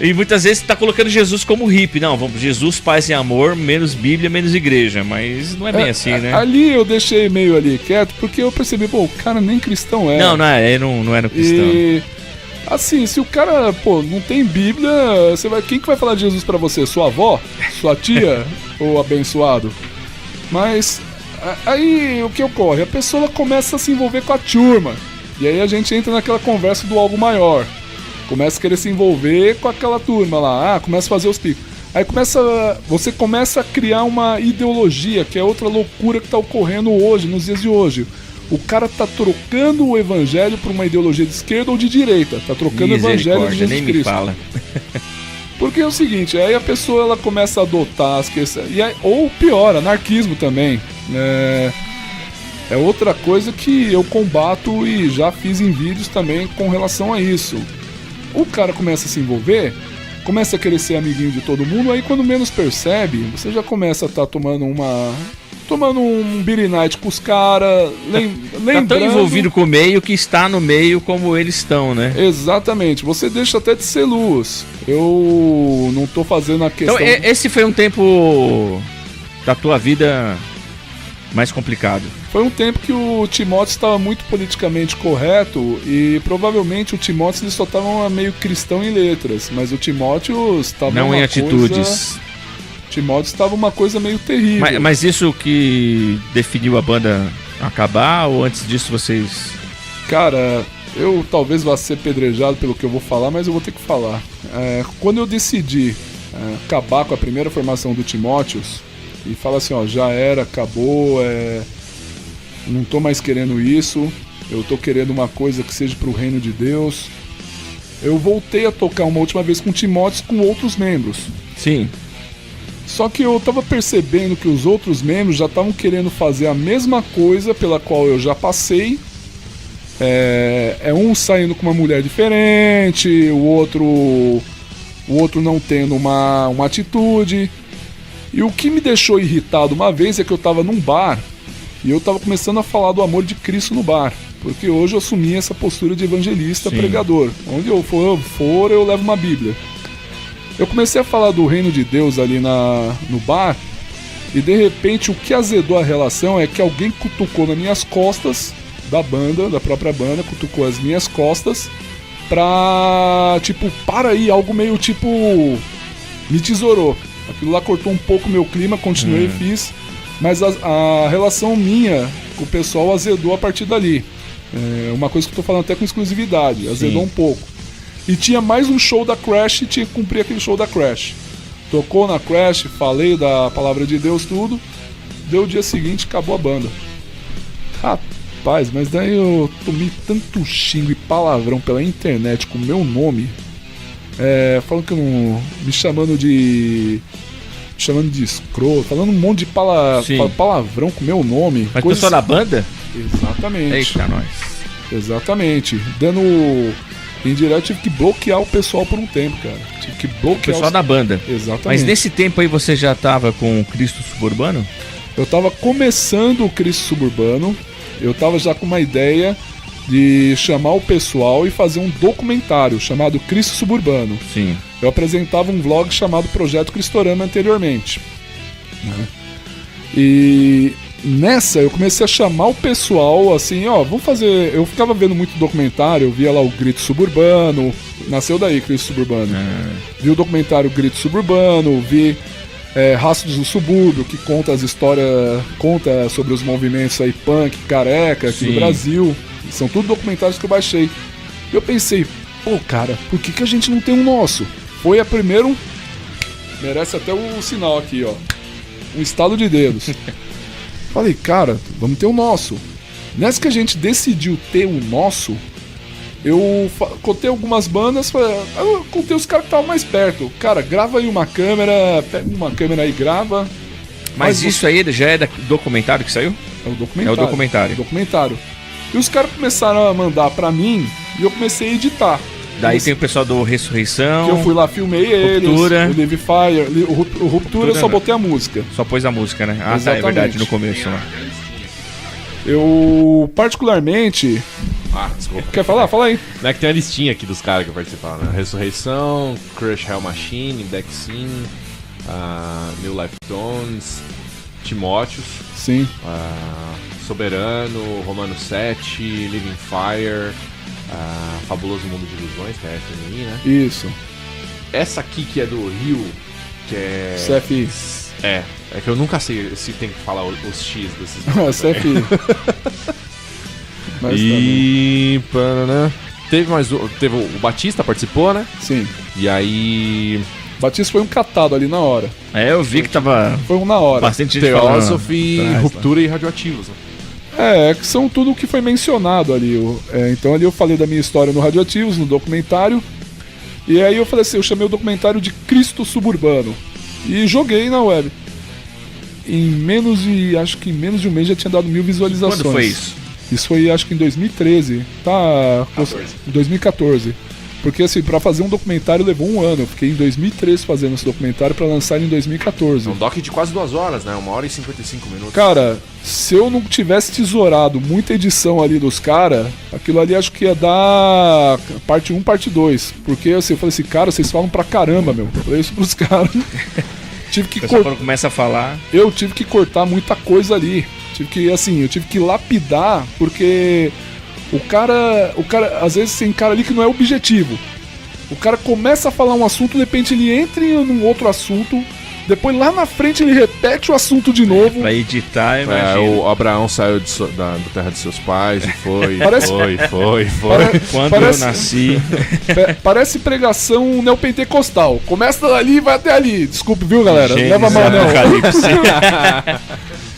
E muitas vezes tá colocando Jesus como hippie. Não, vamos, Jesus, paz e amor, menos Bíblia, menos igreja. Mas não é bem assim, né? Ali eu deixei meio ali quieto, porque eu percebi, o cara nem cristão é. Não era cristão. E assim, se o cara, não tem Bíblia, quem que vai falar de Jesus pra você? Sua avó? Sua tia? Ou abençoado? Mas aí o que ocorre? A pessoa começa a se envolver com a turma. E aí a gente entra naquela conversa do algo maior. Começa a querer se envolver com aquela turma lá. Começa a fazer os picos. Aí você começa a criar uma ideologia, que é outra loucura que está ocorrendo hoje, nos dias de hoje. O cara tá trocando o evangelho por uma ideologia de esquerda ou de direita. Tá trocando o evangelho de Jesus nem Cristo. Me fala. Porque é o seguinte, aí a pessoa ela começa a adotar as questões. Ou pior, anarquismo também. É outra coisa que eu combato e já fiz em vídeos também com relação a isso. O cara começa a se envolver, começa a querer ser amiguinho de todo mundo, aí quando menos percebe, você já começa a estar tomando um beer night com os caras, lembrando... Tá tão envolvido com o meio que está no meio como eles estão, né? Exatamente, você deixa até de ser luz. Eu não tô fazendo a questão... Então esse foi um tempo da tua vida mais complicado. Foi um tempo que o Timóteo estava muito politicamente correto e provavelmente o Timóteo ele só estava meio cristão em letras, mas o Timóteo estava não em atitudes. Timóteo estava uma coisa meio terrível. Mas isso que definiu a banda acabar ou antes disso vocês... Cara, eu talvez vá ser pedrejado pelo que eu vou falar, mas eu vou ter que falar. Quando eu decidi acabar com a primeira formação do Timóteo e falar assim, já era, acabou, não tô mais querendo isso, eu tô querendo uma coisa que seja pro reino de Deus. Eu voltei a tocar uma última vez com Timóteo com outros membros. Sim. Só que eu tava percebendo que os outros membros já estavam querendo fazer a mesma coisa pela qual eu já passei. Um saindo com uma mulher diferente, o outro não tendo uma atitude. E o que me deixou irritado uma vez é que eu tava num bar e eu tava começando a falar do amor de Cristo no bar. Porque hoje eu assumi essa postura de evangelista, Sim. pregador. Onde eu for, eu levo uma Bíblia. Eu comecei a falar do reino de Deus ali no bar e de repente o que azedou a relação é que alguém cutucou nas minhas costas da própria banda, cutucou as minhas costas pra, para aí, algo meio me tesourou. Aquilo lá cortou um pouco o meu clima, continuei e fiz, mas a relação minha com o pessoal azedou a partir dali. Uma coisa que eu tô falando até com exclusividade, azedou Sim. um pouco. E tinha mais um show da Crash e tinha que cumprir aquele show da Crash. Tocou na Crash, falei da palavra de Deus, tudo. Deu o dia seguinte, acabou a banda. Rapaz, mas daí eu tomei tanto xingo e palavrão pela internet com o meu nome. Falando que eu não... Me chamando de escroto, falando um monte de palavrão com o meu nome. Mas coisa... pessoal da banda? Exatamente. Eita, nós. Exatamente. Dando... Em direto, tive que bloquear o pessoal por um tempo, cara. Tive que bloquear o pessoal da banda. Exatamente. Mas nesse tempo aí você já tava com o Cristo Suburbano? Eu tava começando o Cristo Suburbano. Eu tava já com uma ideia de chamar o pessoal e fazer um documentário chamado Cristo Suburbano. Sim. Eu apresentava um vlog chamado Projeto Cristorama anteriormente. E... Nessa, eu comecei a chamar o pessoal, assim, vamos fazer... Eu ficava vendo muito documentário, eu via lá o Grito Suburbano, nasceu daí, Grito Suburbano. Vi o documentário Grito Suburbano, vi Rastros do Subúrbio, que conta as histórias, conta sobre os movimentos aí punk, careca, aqui Sim. no Brasil. São tudo documentários que eu baixei. Eu pensei, cara, por que a gente não tem um nosso? Foi a primeiro... Merece até o sinal aqui, um estalo de dedos. Falei, cara, vamos ter o nosso. Nessa que a gente decidiu ter o nosso, eu contei algumas bandas, eu contei os caras que estavam mais perto. Cara, grava aí uma câmera, pega uma câmera aí e grava. Mas isso aí já é documentário que saiu? É o documentário. É o documentário. É o documentário. E os caras começaram a mandar pra mim e eu comecei a editar. Daí tem o pessoal do Ressurreição. Que eu fui lá, filmei eles. Ruptura. O Live Fire. O Ruptura eu só botei a música. Só pôs a música, né? Ah, Exatamente. tá, é verdade, no começo, né? Eu, particularmente... Desculpa. Quer falar? Fala aí. Não é que tem uma listinha aqui dos caras que participaram, né? Ressurreição, Crush Hell Machine, Black Sin, New Life Tones, Timóteos, Sim. Soberano, Romano 7, Living Fire, Fabuloso Mundo de Ilusões, que é a FMI, né? Isso. Essa aqui que é do Rio, que é... CFI. É que eu nunca sei se tem que falar os X desses CFI. Mas e... Teve o Batista, participou, né? Sim. E aí... Batista foi um catado ali na hora. É, eu vi que tava Foi um na hora. bastante gente falando. Theosophy, Atrás, Ruptura e Radioativos, né? Que são tudo o que foi mencionado ali. Então ali eu falei da minha história no Radioativos, no documentário. E aí eu falei assim, eu chamei o documentário de Cristo Suburbano. E joguei na web. Acho que em menos de um mês já tinha dado 1000 visualizações. Quando foi isso? Isso foi acho que em 2013. Tá. 2014. Porque assim, pra fazer um documentário levou um ano. Eu fiquei em 2013 fazendo esse documentário pra lançar ele em 2014. É um doc de quase 2 horas, né? 1h e 55 minutos. Cara, se eu não tivesse tesourado muita edição ali dos caras, aquilo ali acho que ia dar parte 1, parte 2. Porque assim, eu falei assim, cara, vocês falam pra caramba, meu. Eu falei isso pros caras. Tive que quando começa a falar... Eu tive que cortar muita coisa ali. Eu tive que lapidar, porque o cara, às vezes tem cara ali que não é objetivo. O cara começa a falar um assunto, de repente ele entra em um outro assunto, depois lá na frente ele repete o assunto de novo. Pra editar, imagina. O Abraão saiu da terra de seus pais e foi, foi. Quando eu nasci... Parece pregação neopentecostal. Começa dali e vai até ali. Desculpe, viu, galera? Gênesis, Leva mal, não.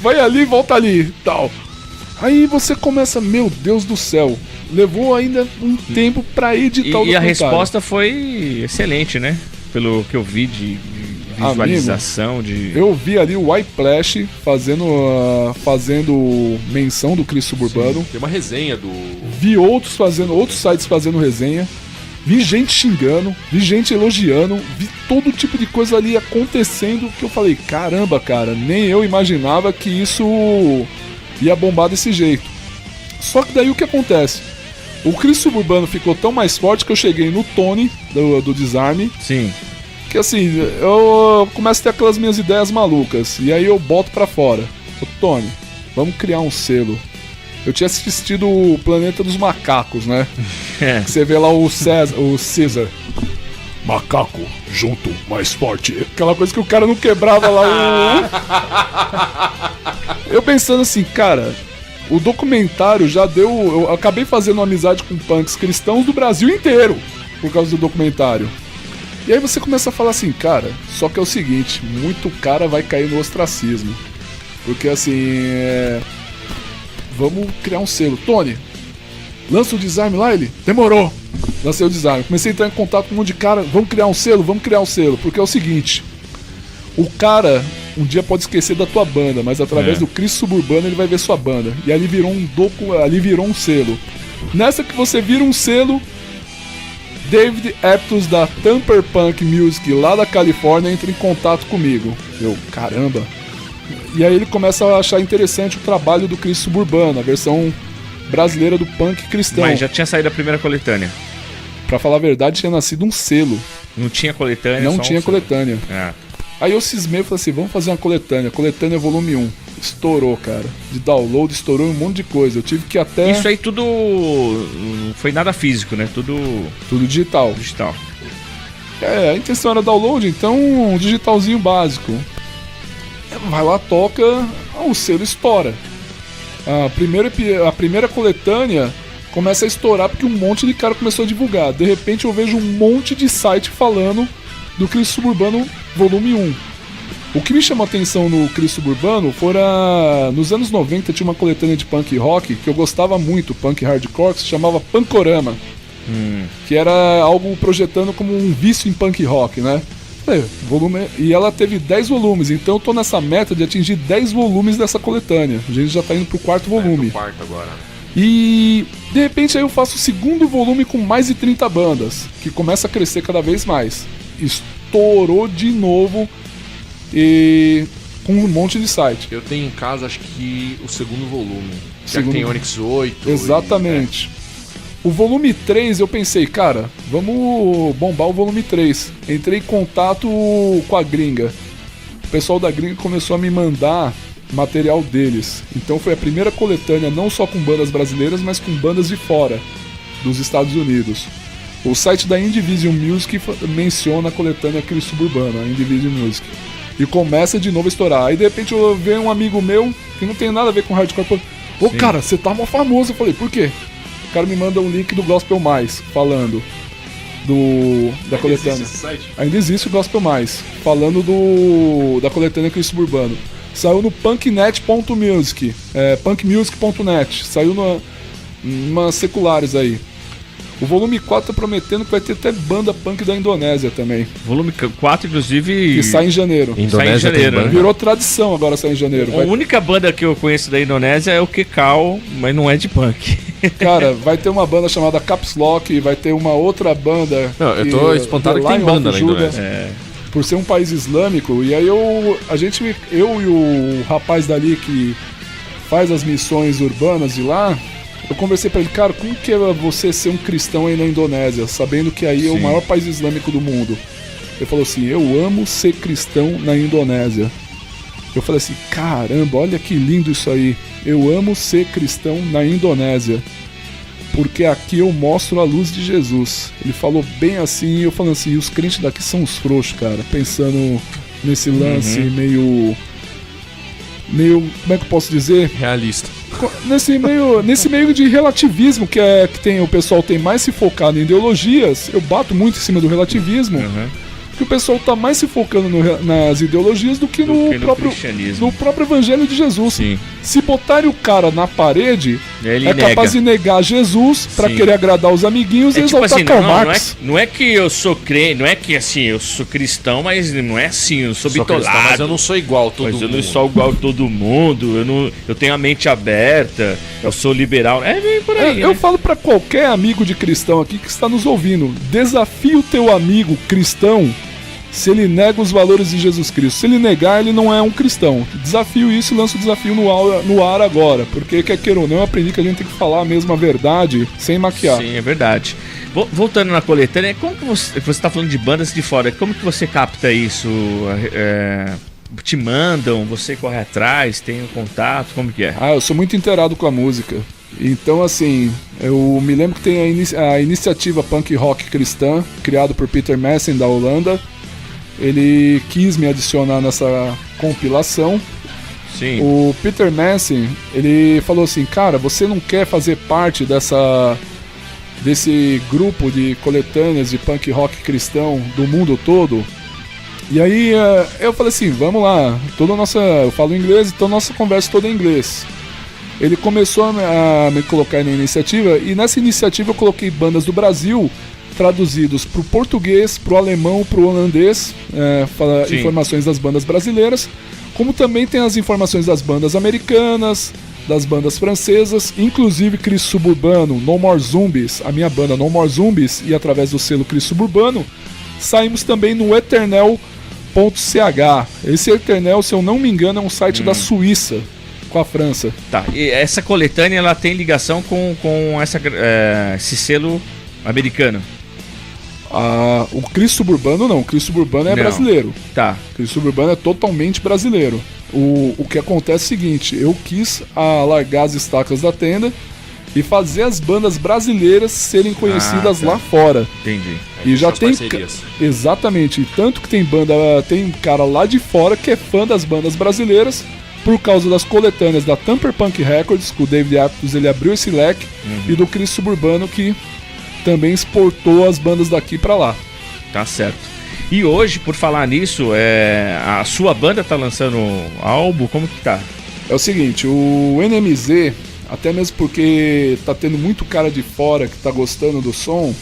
Vai ali, volta ali, tal. Aí você começa, meu Deus do céu. Levou ainda um tempo pra editar o documentário. E a resposta foi excelente, né? Pelo que eu vi de visualização. Eu vi ali o Whiplash fazendo menção do Cristo Suburbano. Tem uma resenha do... Vi outros sites fazendo resenha. Vi gente xingando, vi gente elogiando, vi todo tipo de coisa ali acontecendo que eu falei, caramba, cara, nem eu imaginava que isso ia bombar desse jeito. Só que daí o que acontece? O Cristo Suburbano ficou tão mais forte que eu cheguei no Tony do Desarme. Sim. Que assim, eu começo a ter aquelas minhas ideias malucas. E aí eu boto pra fora. Ô Tony, vamos criar um selo. Eu tinha assistido o Planeta dos Macacos, né? Você vê lá o César. Macaco, junto, mais forte. Aquela coisa que o cara não quebrava lá. Eu pensando assim, cara, o documentário já deu... Eu acabei fazendo uma amizade com punks cristãos do Brasil inteiro por causa do documentário. E aí você começa a falar assim, cara, só que é o seguinte, muito cara vai cair no ostracismo. Porque assim, vamos criar um selo. Tony, lança o Desarme lá, ele? Demorou. Lancei o Desarme. Comecei a entrar em contato com um monte de cara, vamos criar um selo. Porque é o seguinte, o cara um dia pode esquecer da tua banda, mas através do Cristo Suburbano ele vai ver sua banda. E ali virou um selo. Nessa que você vira um selo, David Eptus da Tamper Punk Music lá da Califórnia entra em contato comigo. Eu, caramba. E aí ele começa a achar interessante o trabalho do Cristo Suburbano, a versão brasileira do punk cristão. Mas já tinha saído a primeira coletânea. Pra falar a verdade, tinha nascido um selo. Não tinha coletânea? Não tinha coletânea. É. Aí eu cismei e falei assim, vamos fazer uma coletânea. Coletânea volume 1. Estourou, cara. De download, estourou um monte de coisa. Eu tive que até... Isso aí tudo... Não foi nada físico, né? Tudo digital. Digital. A intenção era download, então um digitalzinho básico. Vai lá, toca, o selo estoura. A primeira coletânea começa a estourar porque um monte de cara começou a divulgar. De repente eu vejo um monte de site falando do Cristo Suburbano volume 1. O que me chamou a atenção no Cristo Suburbano fora... Nos anos 90 tinha uma coletânea de punk rock que eu gostava muito, punk hardcore, que se chamava Punkorama. que era algo projetando como um vício em punk rock, né? E ela teve 10 volumes, então eu tô nessa meta de atingir 10 volumes dessa coletânea. A gente já tá indo pro 4º volume. Pro 4º agora. E de repente aí eu faço o 2º volume com mais de 30 bandas, que começa a crescer cada vez mais. Estourou de novo e com um monte de site. Eu tenho em casa, acho que o 2º volume. Já Segundo... tem Onyx 8. Exatamente. O volume 3 eu pensei, cara, vamos bombar o volume 3. Entrei em contato com a gringa. O pessoal da gringa começou a me mandar material deles. Então foi a primeira coletânea não só com bandas brasileiras, mas com bandas de fora dos Estados Unidos. O site da Indivision Music menciona a coletânea Cris Suburbano, a Indivision Music. E começa de novo a estourar. Aí de repente eu vejo um amigo meu que não tem nada a ver com hardcore. Ô cara, você tá mó famoso. Eu falei, por quê? O cara me manda um link do Gospel Mais, falando da coletânea. Existe esse site? Ainda existe o Gospel Mais, falando da coletânea Cris Suburbano. Saiu no punknet.music, punkmusic.net, saiu umas seculares aí. O volume 4 tá prometendo que vai ter até banda punk da Indonésia também. Volume 4, inclusive... Que sai em janeiro. Sai em janeiro, né? Virou tradição agora sair em janeiro. A única banda que eu conheço da Indonésia é o Kekal, mas não é de punk. Cara, vai ter uma banda chamada Caps Lock, vai ter uma outra banda... Não, eu tô espantado que tem banda na Indonésia. Por ser um país islâmico, e aí eu e o rapaz dali que faz as missões urbanas de lá, eu conversei pra ele, cara, como que é você ser um cristão aí na Indonésia, sabendo que aí é o maior país islâmico do mundo? Ele falou assim, eu amo ser cristão na Indonésia. Eu falei assim, caramba, olha que lindo isso aí. Eu amo ser cristão na Indonésia, porque aqui eu mostro a luz de Jesus. Ele falou bem assim, e eu falando assim, e os crentes daqui são os frouxos, cara, pensando nesse lance meio, como é que eu posso dizer? Realista. Nesse meio de relativismo que tem, o pessoal tem mais se focado em ideologias. Eu bato muito em cima do relativismo, que o pessoal tá mais se focando nas ideologias do que no próprio evangelho de Jesus. Sim. Se botarem o cara na parede, ele capaz de negar Jesus pra querer agradar os amiguinhos e exaltar tipo assim, Karl Marx. Não é que eu sou crente, não é que assim, eu sou cristão, mas não é assim, eu sou bitolado. Mas eu não sou igual a todo mundo. Mas eu não sou igual a todo mundo, eu tenho a mente aberta, eu sou liberal. É bem por aí. Eu falo pra qualquer amigo de cristão aqui que está nos ouvindo, desafie o teu amigo cristão se ele nega os valores de Jesus Cristo. Se ele negar, ele não é um cristão. Desafio isso e lanço o desafio no ar agora. Porque, quer queira ou não, eu aprendi que a gente tem que falar a mesma verdade sem maquiar. Sim, é verdade. Voltando na coletânea, como que você está falando de bandas de fora, como que você capta isso? Te mandam, você corre atrás, tem um contato, como que é? Eu sou muito inteirado com a música. Então, assim, eu me lembro que tem a iniciativa Punk Rock Cristã, criado por Peter Messen, da Holanda. Ele quis me adicionar nessa compilação. Sim. O Peter Messen, ele falou assim, cara, você não quer fazer parte desse grupo de coletâneas de punk rock cristão do mundo todo? E aí eu falei assim, vamos lá, eu falo inglês, então nossa conversa toda é em inglês. Ele começou a me colocar na iniciativa, e nessa iniciativa eu coloquei bandas do Brasil traduzidos para o português, para o alemão, para o holandês, informações das bandas brasileiras, como também tem as informações das bandas americanas, das bandas francesas, inclusive Cris Suburbano, No More Zombies, a minha banda No More Zombies, e através do selo Cris Suburbano, saímos também no Eternel.ch. Esse Eternel, se eu não me engano, é um site da Suíça, com a França. Tá, e essa coletânea ela tem ligação com esse selo americano? O Cris Suburbano não, o Cris Suburbano é brasileiro. Tá. O Cris Suburbano é totalmente brasileiro. O que acontece é o seguinte, eu quis largar as estacas da tenda e fazer as bandas brasileiras serem conhecidas lá fora. Entendi. E já tem exatamente, tanto que tem cara lá de fora que é fã das bandas brasileiras por causa das coletâneas da Tamper Punk Records, que o David Aptos ele abriu esse leque, e do Cris Suburbano, que também exportou as bandas daqui pra lá. Tá certo. E hoje, por falar nisso, a sua banda tá lançando álbum, como que tá? É o seguinte, o NMZ, até mesmo porque tá tendo muito cara de fora que tá gostando do som,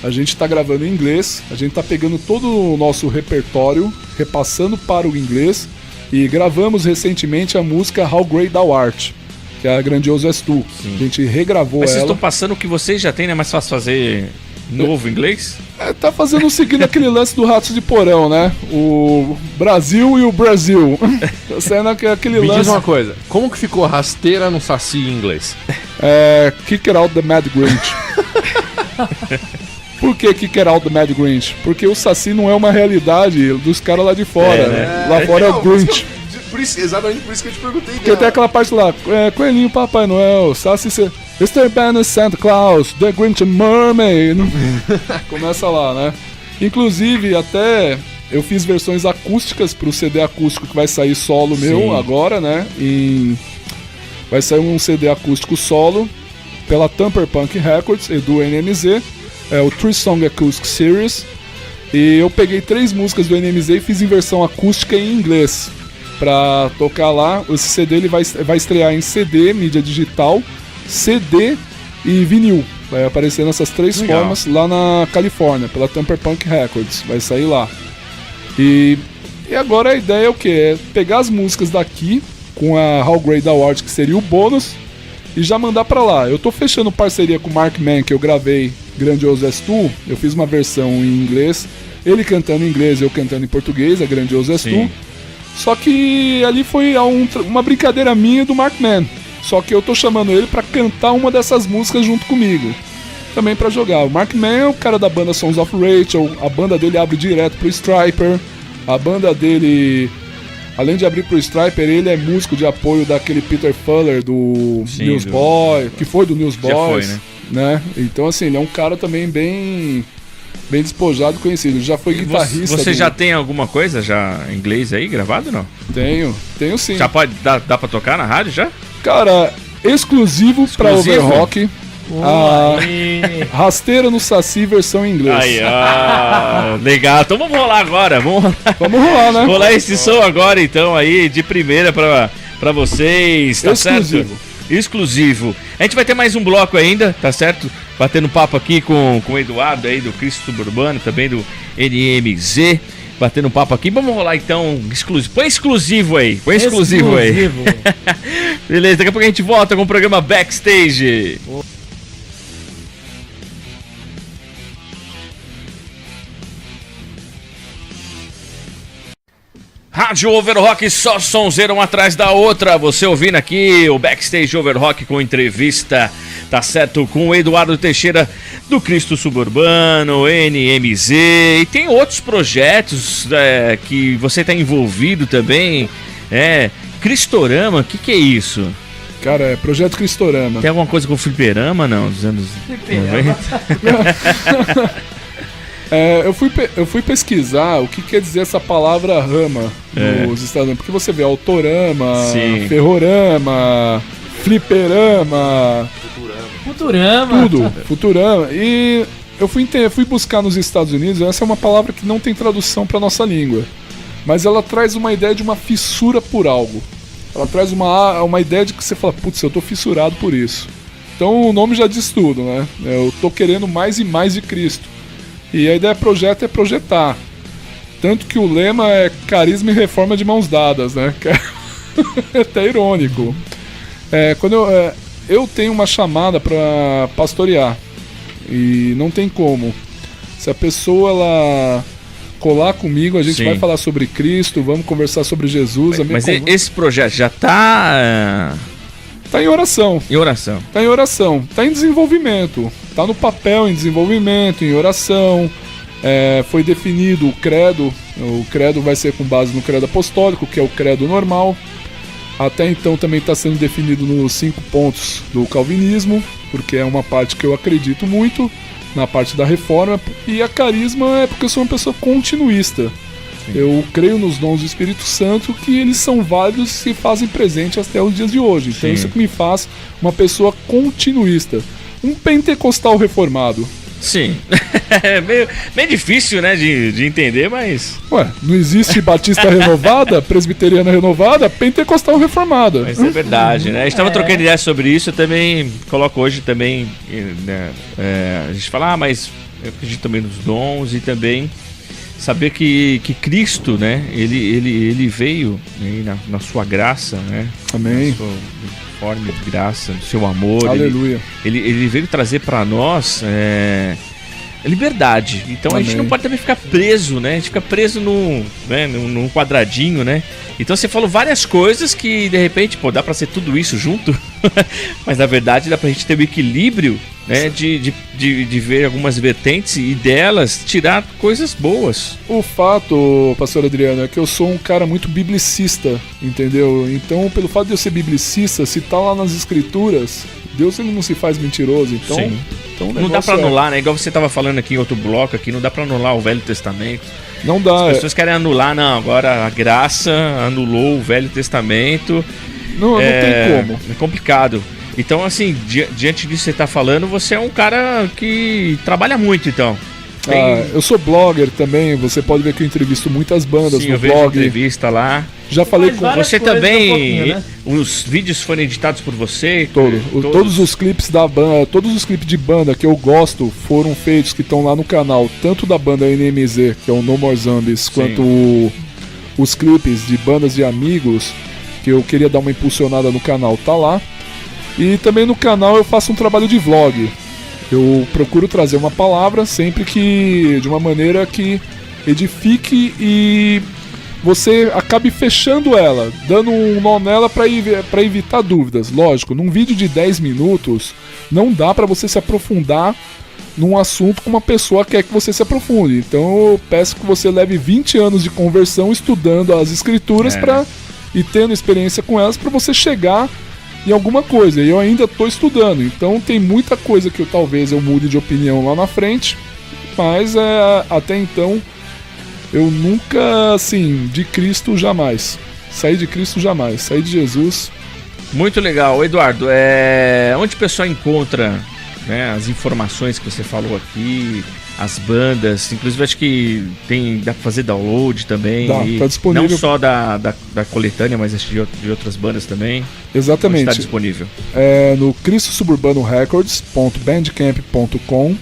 a gente tá gravando em inglês, a gente tá pegando todo o nosso repertório, repassando para o inglês, e gravamos recentemente a música How Great Thou Art, que é a Grandioso És Tu. A gente regravou Mas ela. vocês estão passando o que vocês já têm, né? É mais fácil fazer novo inglês? Tá fazendo seguindo aquele lance do Ratos de Porão, né? O Brasil e o Brasil. Tá saindo aquele Me lance. diz uma coisa, como que ficou rasteira no Saci em inglês? Kick It Out the Mad Grinch. Por que Kick It Out the Mad Grinch? Porque o Saci não é uma realidade dos caras lá de fora. Né? Lá fora é o Grinch. Exatamente por isso que eu te perguntei. Porque tem aquela parte lá, Coelhinho Papai Noel, Saci... Mr. Banner Santa Claus, The Grinch and Mermaid. Começa lá, né? Inclusive, até eu fiz versões acústicas pro CD acústico que vai sair solo meu agora, né? Vai sair um CD acústico solo pela Tamper Punk Records e do NMZ, o Three Song Acoustic Series. E eu peguei 3 músicas do NMZ e fiz em versão acústica em inglês pra tocar lá. Esse CD ele vai estrear em CD, mídia digital, CD e vinil. Vai aparecer nessas 3 formas lá na Califórnia, pela Tamper Punk Records. Vai sair lá. E agora a ideia é o quê? É pegar as músicas daqui com a How Great Thou Art, que seria o bônus, e já mandar pra lá. Eu tô fechando parceria com o Mark Mann, que eu gravei Grandioso És Tu. Eu fiz uma versão em inglês, ele cantando em inglês e eu cantando em português, a Grandioso És Tu. Só que ali foi uma brincadeira minha e do Mark Mann. Só que eu tô chamando ele pra cantar uma dessas músicas junto comigo. Também pra jogar. O Mark Mann é o cara da banda Sons of Rachel. A banda dele abre direto pro Stryper. A banda dele, além de abrir pro Stryper, ele é músico de apoio daquele Peter Fuller do Newsboys, que foi do Newsboys. Já foi, né? Então assim, ele é um cara também bem despojado e conhecido. Já foi guitarrista. Você já tem alguma coisa já em inglês aí gravado, não? Tenho sim. Já pode dá pra tocar na rádio já? Cara, exclusivo pra Overrock. Rasteira no Saci, versão em inglês. Aí, legal. Então vamos rolar agora. Vamos rolar, né? Rolar esse som agora, então, aí, de primeira pra vocês, tá exclusivo. Certo? Exclusivo. A gente vai ter mais um bloco ainda, tá certo? Batendo papo aqui com o Eduardo aí do Cristo Suburbano, também do NMZ. Batendo um papo aqui, vamos rolar então exclusivo. Põe exclusivo aí, aí. Beleza, daqui a pouco a gente volta com o programa Backstage. Rádio Overrock, só sonzeira uma atrás da outra. Você ouvindo aqui o Backstage Overrock com entrevista, tá certo? Com o Eduardo Teixeira do Cristo Suburbano, NMZ. E tem outros projetos que você tá envolvido também. Cristorama, o que é isso? Cara, é Projeto Cristorama. Tem alguma coisa com fliperama, não? Dos anos 90? Eu fui pesquisar o que quer dizer essa palavra rama nos Estados Unidos. Porque você vê autorama, ferrorama, fliperama, Futurama. Tudo, Futurama. E eu fui buscar nos Estados Unidos, essa é uma palavra que não tem tradução para nossa língua. Mas ela traz uma ideia de uma fissura por algo. Ela traz uma ideia de que você fala, putz, eu tô fissurado por isso. Então o nome já diz tudo, né? Eu tô querendo mais e mais de Cristo. E a ideia projeto é projetar. Tanto que o lema é carisma e reforma de mãos dadas, né? Que é até irônico. Quando eu tenho uma chamada para pastorear. E não tem como. Se a pessoa ela colar comigo, a gente vai falar sobre Cristo, vamos conversar sobre Jesus. Mas esse projeto já tá em oração. Tá em oração. Tá em desenvolvimento. Tá no papel em desenvolvimento, em oração. Foi definido o credo. O credo vai ser com base no credo apostólico, que é o credo normal. Até então também está sendo definido nos 5 pontos do calvinismo, porque é uma parte que eu acredito muito, na parte da reforma. E a carisma é porque eu sou uma pessoa continuista. Eu creio nos dons do Espírito Santo, que eles são válidos e se fazem presente até os dias de hoje. Então isso que me faz uma pessoa continuista. Um pentecostal reformado. Sim. É meio difícil, né, de entender, mas... Ué, não existe Batista renovada, Presbiteriana renovada, Pentecostal reformada. Mas é verdade, né? A gente tava trocando ideia sobre isso, eu também coloco hoje também, né, a gente fala, mas eu acredito também nos dons e também saber que Cristo, né, ele veio, né, na sua graça, né? Amém. Na sua forma de graça, no seu amor. Aleluia. Ele veio trazer para nós liberdade. Então Amém. A gente não pode também ficar preso, né? A gente fica preso num quadradinho, né? Então você falou várias coisas que de repente, pô, dá pra ser tudo isso junto, mas na verdade dá pra gente ter um equilíbrio, né? De ver algumas vertentes e delas tirar coisas boas. O fato, pastor Adriano, é que eu sou um cara muito biblicista, entendeu? Então, pelo fato de eu ser biblicista, se tá lá nas escrituras, Deus ele não se faz mentiroso, então... Sim. Então o Não dá pra negócio anular, né? Igual você tava falando aqui em outro bloco aqui, não dá pra anular o Velho Testamento. Não dá. As pessoas querem anular, não, agora a graça anulou o Velho Testamento. Não tem como. É complicado. Então, assim, diante disso que você tá falando, você é um cara que trabalha muito, então. Eu sou blogger também, você pode ver que eu entrevisto muitas bandas Sim, no eu vejo blog. entrevista lá. Já falei Faz com várias Você coisas um também, pouquinho, né? os vídeos foram editados por você? todos os clipes da banda, todos os clipes de banda que eu gosto foram feitos, que estão lá no canal, tanto da banda NMZ, que é o No More Zombies, quanto os clipes de bandas de amigos, que eu queria dar uma impulsionada no canal, tá lá. E também no canal eu faço um trabalho de vlog. Eu procuro trazer uma palavra sempre que de uma maneira que edifique e você acabe fechando ela, dando um nó nela para evitar dúvidas. Lógico, num vídeo de 10 minutos não dá para você se aprofundar num assunto que uma pessoa quer que você se aprofunde. Então eu peço que você leve 20 anos de conversão estudando as escrituras e tendo experiência com elas para você chegar em alguma coisa. E eu ainda estou estudando, então tem muita coisa que talvez eu mude de opinião lá na frente, mas até então eu nunca, assim, de Cristo jamais. Saí de Cristo jamais, saí de Jesus. Muito legal. Eduardo, onde o pessoal encontra, né, as informações que você falou aqui, as bandas, inclusive acho que dá pra fazer download também. Tá disponível. Não só da coletânea, mas acho de outras bandas também. Exatamente. Está disponível. No cristosuburbanorecords.bandcamp.com.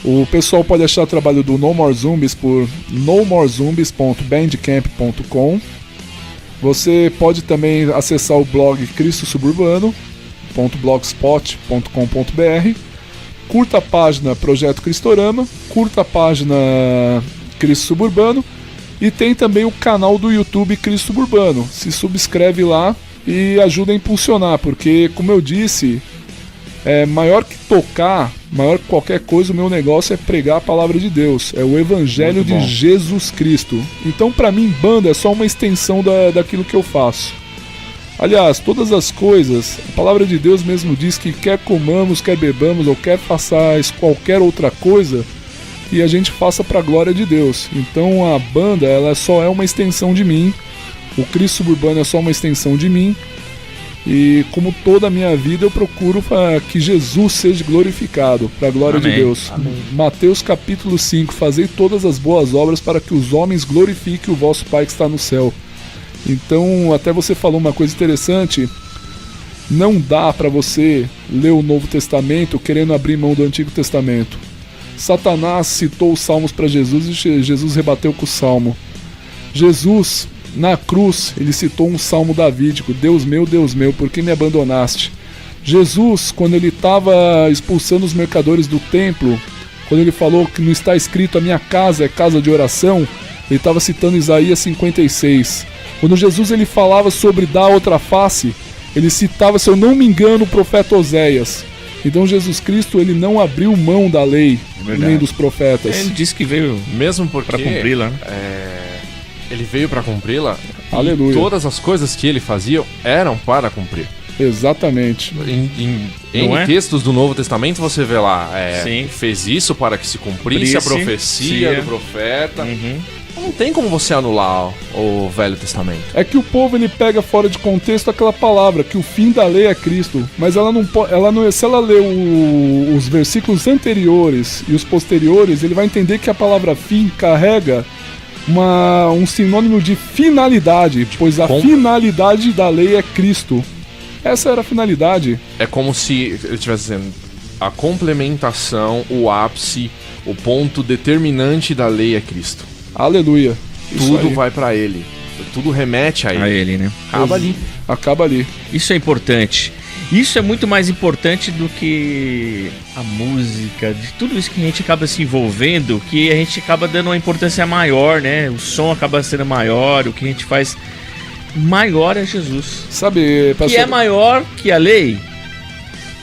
O pessoal pode achar o trabalho do No More Zombies por nomorezombies.bandcamp.com. Você pode também acessar o blog cristosuburbano.blogspot.com.br. Curta a página Projeto Cristorama, curta a página Cristo Suburbano e tem também o canal do YouTube Cristo Suburbano. Se subscreve lá e ajuda a impulsionar, porque, como eu disse, maior que tocar, maior que qualquer coisa, o meu negócio é pregar a palavra de Deus, é o Evangelho de Jesus Cristo. Então, pra mim, banda é só uma extensão daquilo que eu faço. Aliás, todas as coisas, a palavra de Deus mesmo diz que quer comamos, quer bebamos ou quer façais qualquer outra coisa, que a gente faça para a glória de Deus. Então a banda ela só é uma extensão de mim, o Cristo Suburbano é só uma extensão de mim, e como toda a minha vida eu procuro que Jesus seja glorificado, para a glória de Deus. Amém. Mateus capítulo 5, fazei todas as boas obras para que os homens glorifiquem o vosso Pai que está no céu. Então, até você falou uma coisa interessante, não dá para você ler o Novo Testamento querendo abrir mão do Antigo Testamento. Satanás citou os salmos para Jesus e Jesus rebateu com o salmo. Jesus, na cruz, ele citou um salmo davídico, Deus meu, por que me abandonaste? Jesus, quando ele estava expulsando os mercadores do templo, quando ele falou que não está escrito a minha casa é casa de oração, ele estava citando Isaías 56. Quando Jesus ele falava sobre dar outra face, ele citava, se eu não me engano, o profeta Oséias. Então Jesus Cristo ele não abriu mão da lei, nem dos profetas. Ele disse que veio mesmo porque para cumpri-la. Ele veio para cumpri-la. Aleluia. E todas as coisas que ele fazia eram para cumprir. Exatamente. Em Não textos do Novo Testamento você vê lá, Sim. fez isso para que se cumprisse a profecia do profeta. Uhum. não tem como você anular o Velho Testamento. É que o povo ele pega fora de contexto aquela palavra, que o fim da lei é Cristo. Mas ela não, se ela ler os versículos anteriores e os posteriores, ele vai entender que a palavra fim carrega um sinônimo de finalidade, pois a finalidade da lei é Cristo. Essa era a finalidade. É como se ele estivesse dizendo, a complementação, o ápice, o ponto determinante da lei é Cristo. Aleluia. Tudo vai pra ele. Tudo remete a ele. A ele, né? Acaba ali. Isso é importante. Isso é muito mais importante do que a música, de tudo isso que a gente acaba se envolvendo, que a gente acaba dando uma importância maior, né? O som acaba sendo maior, o que a gente faz maior é Jesus. Sabe, pastor... Que é maior que a lei.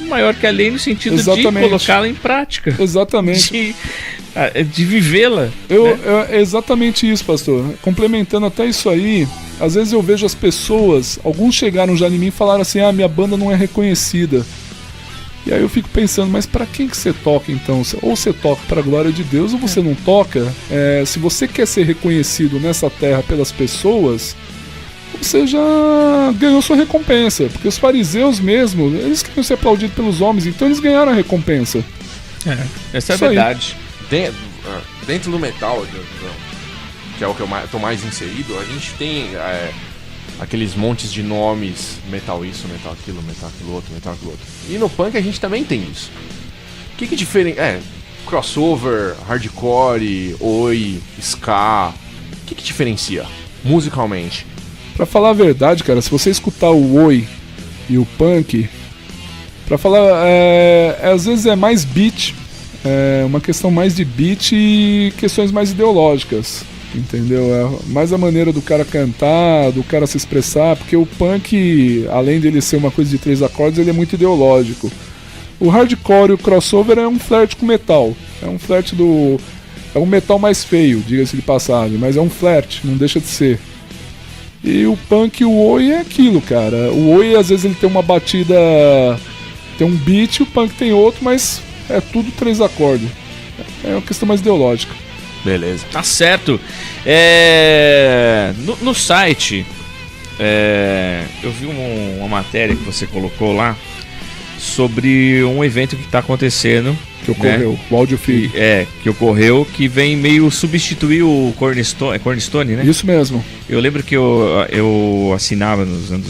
Maior que a lei no sentido Exatamente. de colocá-la em prática. Exatamente. De vivê-la. É exatamente isso, pastor. Complementando até isso aí, às vezes eu vejo as pessoas, alguns chegaram já em mim e falaram assim, minha banda não é reconhecida. E aí eu fico pensando, mas pra quem que você toca então? Ou você toca pra glória de Deus ou você não toca. Se você quer ser reconhecido nessa terra pelas pessoas, você já ganhou sua recompensa. Porque os fariseus mesmo, eles queriam ser aplaudidos pelos homens, então eles ganharam a recompensa. Essa é a Isso aí. verdade. Dentro do metal, que é o que eu tô mais inserido, a gente tem aqueles montes de nomes, metal isso, metal aquilo outro, metal aquilo outro. E no punk a gente também tem isso. O que diferencia? Crossover, hardcore, oi, ska. O que diferencia musicalmente? Pra falar a verdade, cara, se você escutar o oi e o punk, pra falar, às vezes é mais beat, uma questão mais de beat e questões mais ideológicas, entendeu? É mais a maneira do cara cantar, do cara se expressar, porque o punk, além dele ser uma coisa de 3 acordes, ele é muito ideológico. O hardcore e o crossover é um flerte com metal, é um metal mais feio, diga-se de passagem, mas é um flerte, não deixa de ser. E o punk e o oi é aquilo, cara. O oi, às vezes, ele tem uma batida... Tem um beat, o punk tem outro, mas é tudo 3 acordes. É uma questão mais ideológica. Beleza. Tá certo. No site, eu vi uma matéria que você colocou lá sobre um evento que tá acontecendo. Que ocorreu, o Audio Feed. Que ocorreu, que vem meio substituir o Cornerstone, Cornerstone, né? Isso mesmo. Eu lembro que eu assinava nos anos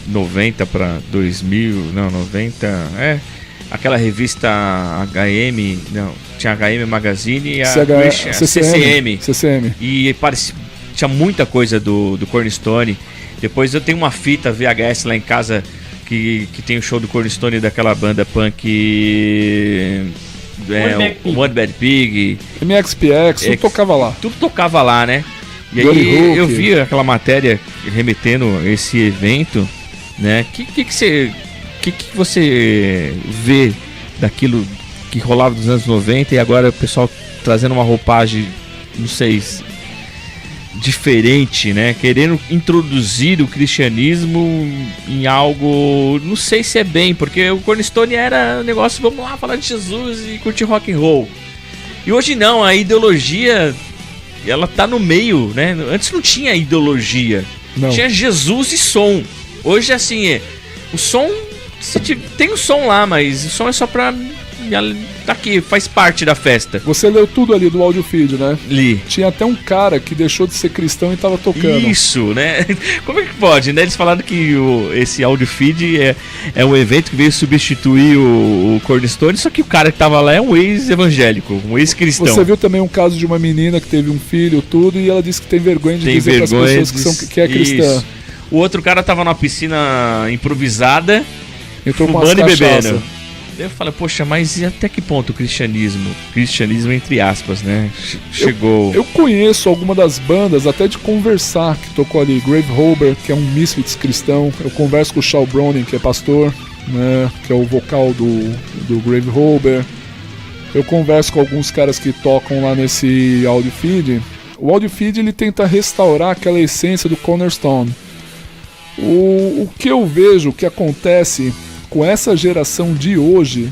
90 para 2000, 90, aquela revista HM, tinha HM Magazine e a CCM. E tinha muita coisa do Cornerstone. Depois eu tenho uma fita VHS lá em casa que tem o show do Cornerstone daquela banda punk One Bad Pig, MXPX, tudo tocava lá. Tudo tocava lá, né? E aí eu vi aquela matéria remetendo esse evento, né? Que você vê daquilo que rolava dos anos 90 e agora o pessoal trazendo uma roupagem, não sei, diferente, né? Querendo introduzir o cristianismo em algo, não sei se é bem, porque o Cornerstone era um negócio, vamos lá falar de Jesus e curtir rock and roll. E hoje não, a ideologia ela tá no meio, né? Antes não tinha ideologia, tinha Jesus e som. Hoje assim, o som tem o som lá, mas o som é só pra tá aqui, faz parte da festa. Você leu tudo ali do Audio Feed, né? Li. Tinha até um cara que deixou de ser cristão e tava tocando. Isso, né? Como é que pode, né? Eles falaram que esse Audio Feed é um evento que veio substituir o Cornerstone, só que o cara que tava lá é um ex-evangélico, um ex-cristão. Você viu também um caso de uma menina que teve um filho, tudo, e ela disse que tem vergonha de dizer para as pessoas que é cristã. Isso. O outro cara tava numa piscina improvisada, fumando e bebendo. Eu falo, poxa, mas e até que ponto o cristianismo entre aspas, né, chegou? Eu conheço alguma das bandas, até de conversar, que tocou ali, Grave Holber, que é um Misfits cristão. Eu converso com o Shaw Browning, que é pastor, né, que é o vocal do Grave Holber. Eu converso com alguns caras que tocam lá nesse Audio Feed. O Audio Feed, ele tenta restaurar aquela essência do Cornerstone. O que eu vejo que acontece com essa geração de hoje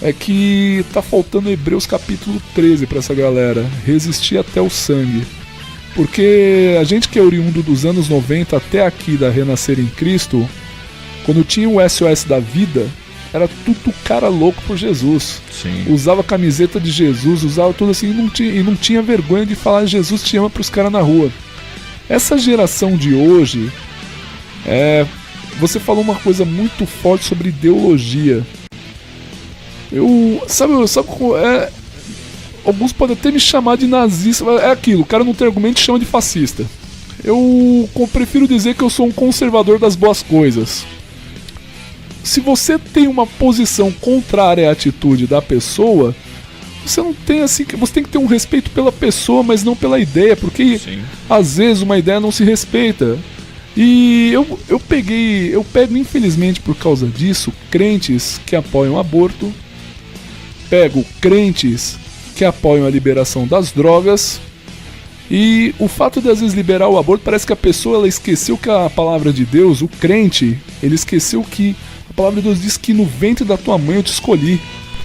é que tá faltando Hebreus capítulo 13 pra essa galera. Resistir até o sangue. Porque a gente que é oriundo dos anos 90 até aqui da Renascer em Cristo, quando tinha o SOS da vida, era tudo cara louco por Jesus. Sim. Usava a camiseta de Jesus, usava tudo assim e não tinha vergonha de falar Jesus te ama pros caras na rua. Essa geração de hoje, você falou uma coisa muito forte sobre ideologia. Alguns podem até me chamar de nazista, mas é aquilo, o cara não tem argumento e chama de fascista. Eu prefiro dizer que eu sou um conservador das boas coisas. Se você tem uma posição contrária à atitude da pessoa, você não tem assim, você tem que ter um respeito pela pessoa, mas não pela ideia, porque Sim. às vezes uma ideia não se respeita. E eu pego infelizmente por causa disso crentes que apoiam o aborto, pego crentes que apoiam a liberação das drogas, e o fato de às vezes liberar o aborto, parece que a pessoa ela esqueceu que a palavra de Deus, o crente, ele esqueceu que a palavra de Deus diz que no ventre da tua mãe eu te escolhi.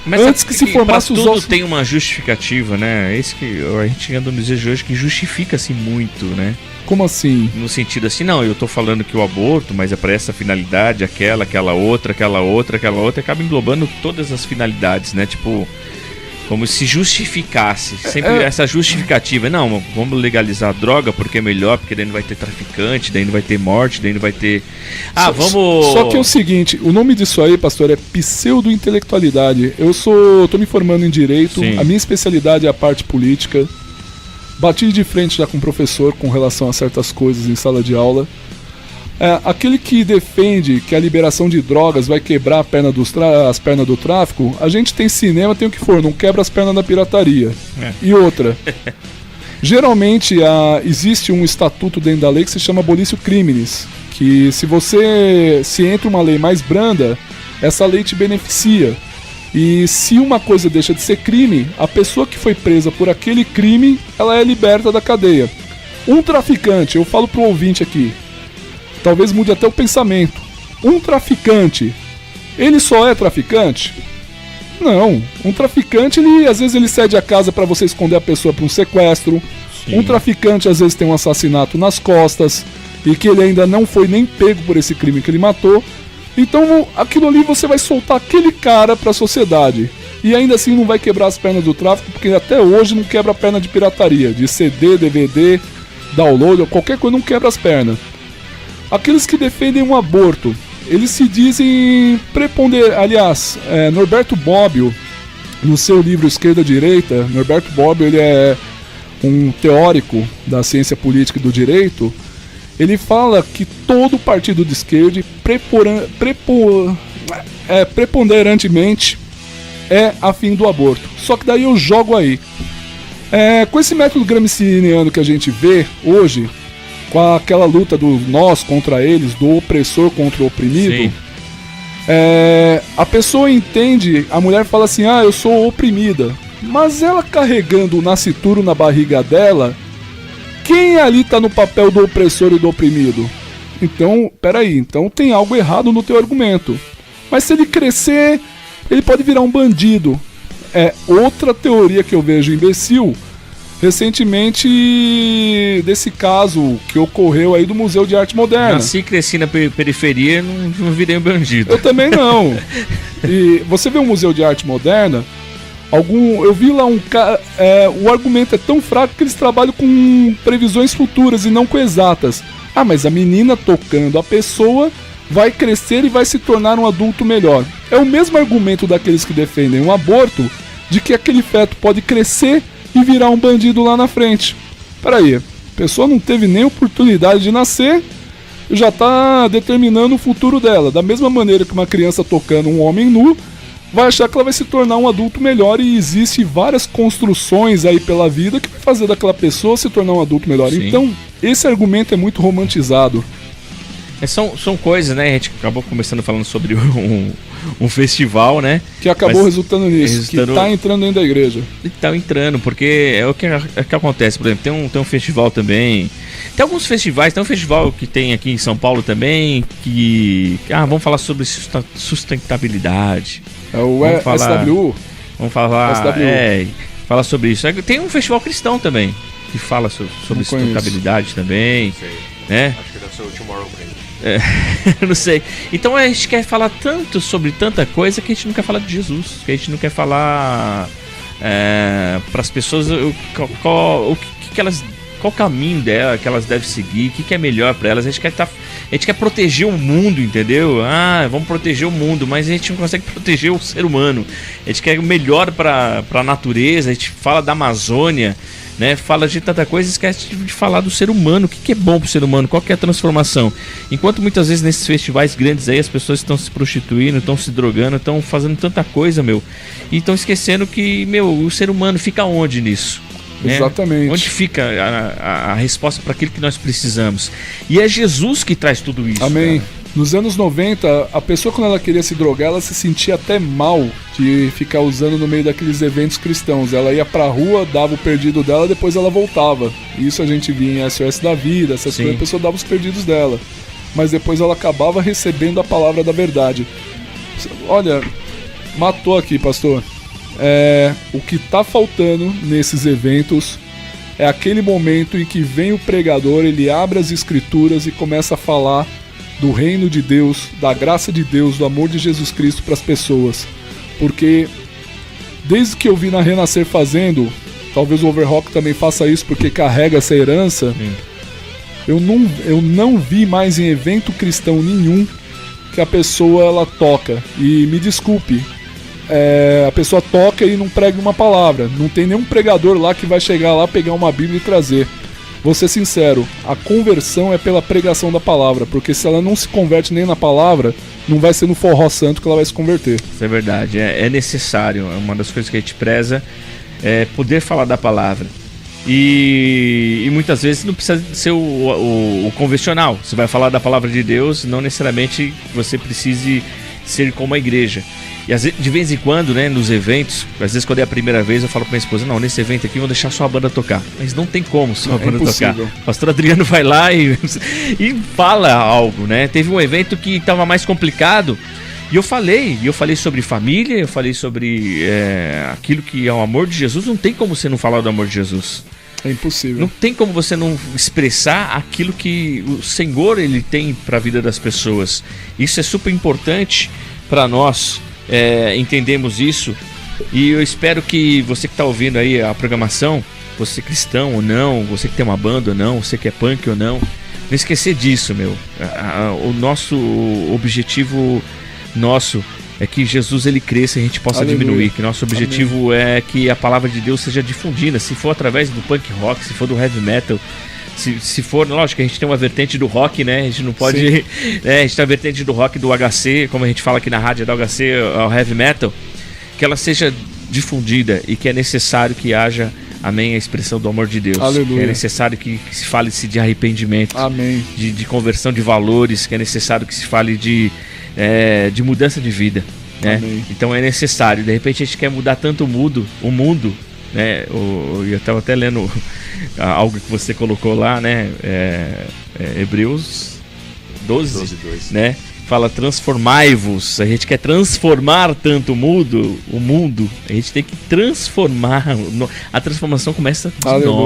Mas antes que se formasse os tudo ossos. tem uma justificativa, né? É isso que a gente anda nos dias de hoje, que justifica-se muito, né? Como assim? No sentido assim, não, eu tô falando que o aborto, mas é pra essa finalidade, aquela outra, e acaba englobando todas as finalidades, né? Tipo, como se justificasse, sempre essa justificativa. Não, vamos legalizar a droga porque é melhor, porque daí não vai ter traficante, daí não vai ter morte, daí não vai ter... Só que é o seguinte, o nome disso aí, pastor, é pseudo-intelectualidade. Tô me formando em Direito, Sim. A minha especialidade é a parte política. Bati de frente já com o professor com relação a certas coisas em sala de aula. Aquele que defende que a liberação de drogas vai quebrar as pernas do tráfico, a gente tem cinema, tem o que for, não quebra as pernas da pirataria. E outra, geralmente existe um estatuto dentro da lei que se chama abolício criminis, que se entra uma lei mais branda, essa lei te beneficia. E se uma coisa deixa de ser crime, a pessoa que foi presa por aquele crime, ela é liberta da cadeia. Um traficante, eu falo pro ouvinte aqui, talvez mude até o pensamento. Um traficante, ele só é traficante? Não. Um traficante, às vezes ele cede a casa para você esconder a pessoa para um sequestro. Sim. Um traficante às vezes tem um assassinato nas costas e que ele ainda não foi nem pego por esse crime que ele matou. Então aquilo ali você vai soltar aquele cara para a sociedade. E ainda assim não vai quebrar as pernas do tráfico, porque até hoje não quebra a perna de pirataria, de CD, DVD, download, qualquer coisa não quebra as pernas. Aqueles que defendem um aborto, eles se dizem aliás, Norberto Bobbio, no seu livro Esquerda-Direita, Norberto Bobbio, ele é um teórico da ciência política e do direito. Ele fala que todo partido de esquerda preponderantemente é a fim do aborto. Só que daí eu jogo aí. Com esse método gramsciano que a gente vê hoje, com aquela luta do nós contra eles, do opressor contra o oprimido, Sim. A pessoa entende, a mulher fala assim, eu sou oprimida. Mas ela carregando o nascituro na barriga dela, quem ali tá no papel do opressor e do oprimido? Então, peraí, então tem algo errado no teu argumento. Mas se ele crescer, ele pode virar um bandido. Outra teoria que eu vejo imbecil, recentemente, desse caso que ocorreu aí do Museu de Arte Moderna. Nasci e cresci na periferia, não virei um bandido. Eu também não. E você vê o Museu de Arte Moderna, eu vi lá o argumento é tão fraco que eles trabalham com previsões futuras e não com exatas. Mas a menina tocando a pessoa vai crescer e vai se tornar um adulto melhor. É o mesmo argumento daqueles que defendem o aborto, de que aquele feto pode crescer e virar um bandido lá na frente. Peraí, a pessoa não teve nem oportunidade de nascer, já está determinando o futuro dela. Da mesma maneira que uma criança tocando um homem nu, vai achar que ela vai se tornar um adulto melhor, e existe várias construções aí pela vida que vai fazer daquela pessoa se tornar um adulto melhor. Sim. Então, esse argumento é muito romantizado. São coisas, né? A gente acabou começando falando sobre um festival, né? Que acabou resultando nisso, que tá entrando dentro da igreja. Tá entrando, porque é o que acontece. Por exemplo, tem um festival também. Tem alguns festivais, tem um festival que tem aqui em São Paulo também, que... vamos falar sobre sustentabilidade. É o SWU? Vamos falar... Falar sobre isso. Tem um festival cristão também, que fala sobre sustentabilidade também. Não sei. Né? Acho que deve ser o Tomorrowland. Não sei. Então a gente quer falar tanto sobre tanta coisa que a gente não quer falar de Jesus, que a gente não quer falar para as pessoas qual o caminho dela que elas devem seguir, o que é melhor para elas. A gente quer proteger o mundo, entendeu? Vamos proteger o mundo, mas a gente não consegue proteger o ser humano. A gente quer o melhor para a natureza. A gente fala da Amazônia, né? Fala de tanta coisa, esquece de falar do ser humano. O que é bom pro ser humano? Qual que é a transformação? Enquanto muitas vezes nesses festivais grandes aí as pessoas estão se prostituindo, estão se drogando, estão fazendo tanta coisa, e estão esquecendo que, o ser humano fica onde nisso? Né? Exatamente. Onde fica a resposta para aquilo que nós precisamos? E é Jesus que traz tudo isso. Amém. Cara. Nos anos 90, a pessoa quando ela queria se drogar, ela se sentia até mal de ficar usando no meio daqueles eventos cristãos. Ela ia pra rua, dava o perdido dela, depois ela voltava. Isso a gente via em SOS da Vida, essas coisas, a pessoa dava os perdidos dela. Mas depois ela acabava recebendo a palavra da verdade. Olha, matou aqui, pastor. O que tá faltando nesses eventos é aquele momento em que vem o pregador, ele abre as escrituras e começa a falar do reino de Deus, da graça de Deus, do amor de Jesus Cristo para as pessoas. Porque desde que eu vi na Renascer fazendo, talvez o Overrock também faça isso porque carrega essa herança, eu não vi mais em evento cristão nenhum que a pessoa ela toca. E me desculpe, a pessoa toca e não prega uma palavra. Não tem nenhum pregador lá que vai chegar lá, pegar uma Bíblia e trazer. Vou ser sincero, a conversão é pela pregação da palavra, porque se ela não se converte nem na palavra, não vai ser no forró santo que ela vai se converter. Isso é verdade, é necessário, é uma das coisas que a gente preza, é poder falar da palavra. E muitas vezes não precisa ser o convencional, você vai falar da palavra de Deus, não necessariamente você precise ser como a igreja. E às vezes, de vez em quando, né, nos eventos, às vezes quando é a primeira vez eu falo pra minha esposa, não, nesse evento aqui eu vou deixar só a banda tocar. Mas não tem como só a banda tocar. O pastor Adriano vai lá e fala algo, né? Teve um evento que tava mais complicado e eu falei sobre família, eu falei sobre aquilo que é o amor de Jesus. Não tem como você não falar do amor de Jesus. É impossível. Não tem como você não expressar aquilo que o Senhor ele tem para a vida das pessoas. Isso é super importante para nós. Entendemos isso, e eu espero que você que está ouvindo aí a programação, você cristão ou não, você que tem uma banda ou não, você que é punk ou não esquecer disso, o nosso objetivo é que Jesus ele cresça e a gente possa diminuir, que nosso objetivo é que a palavra de Deus seja difundida, se for através do punk rock, se for do heavy metal, se for, lógico que a gente tem uma vertente do rock, né? A gente não pode. A gente tem a vertente do rock do HC, como a gente fala aqui na rádio, da HC ao heavy metal, que ela seja difundida e que é necessário que haja, amém, a expressão do amor de Deus. Aleluia. Que é necessário que se fale-se de arrependimento, amém, de conversão de valores, que é necessário que se fale de mudança de vida, né? Então é necessário. De repente a gente quer mudar tanto o mundo, né? Eu estava até lendo algo que você colocou lá, né? Hebreus 12, né? Fala transformai-vos. A gente quer transformar tanto o mundo, a gente tem que transformar. A transformação começa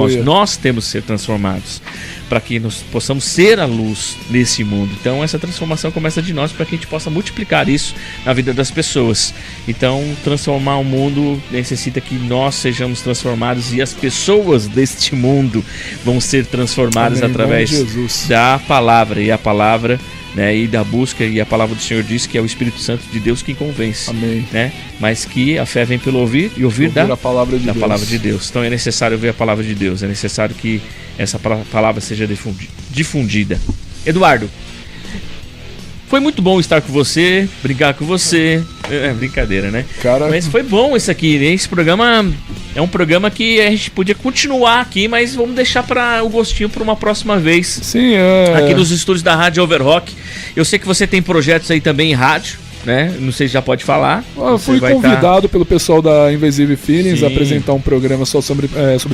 de nós temos que ser transformados para que nós possamos ser a luz nesse mundo. Então essa transformação começa de nós para que a gente possa multiplicar isso na vida das pessoas. Então transformar o mundo necessita que nós sejamos transformados e as pessoas deste mundo vão ser transformadas através da palavra, e a palavra, né, e da busca, e a palavra do Senhor diz que é o Espírito Santo de Deus quem convence, né? Mas que a fé vem pelo ouvir e ouvir da palavra de Deus. Então é necessário ouvir a palavra de Deus, é necessário que essa palavra seja difundida. Eduardo, foi muito bom estar com você, brincar com você, É brincadeira, né? Cara... Mas foi bom isso aqui. Esse programa é um programa que a gente podia continuar aqui, mas vamos deixar para o gostinho para uma próxima vez. Sim, Aqui nos estúdios da Rádio Overrock. Eu sei que você tem projetos aí também em rádio, né? Não sei se já pode falar. Eu fui convidado pelo pessoal da Invasive Feelings a apresentar um programa só sobre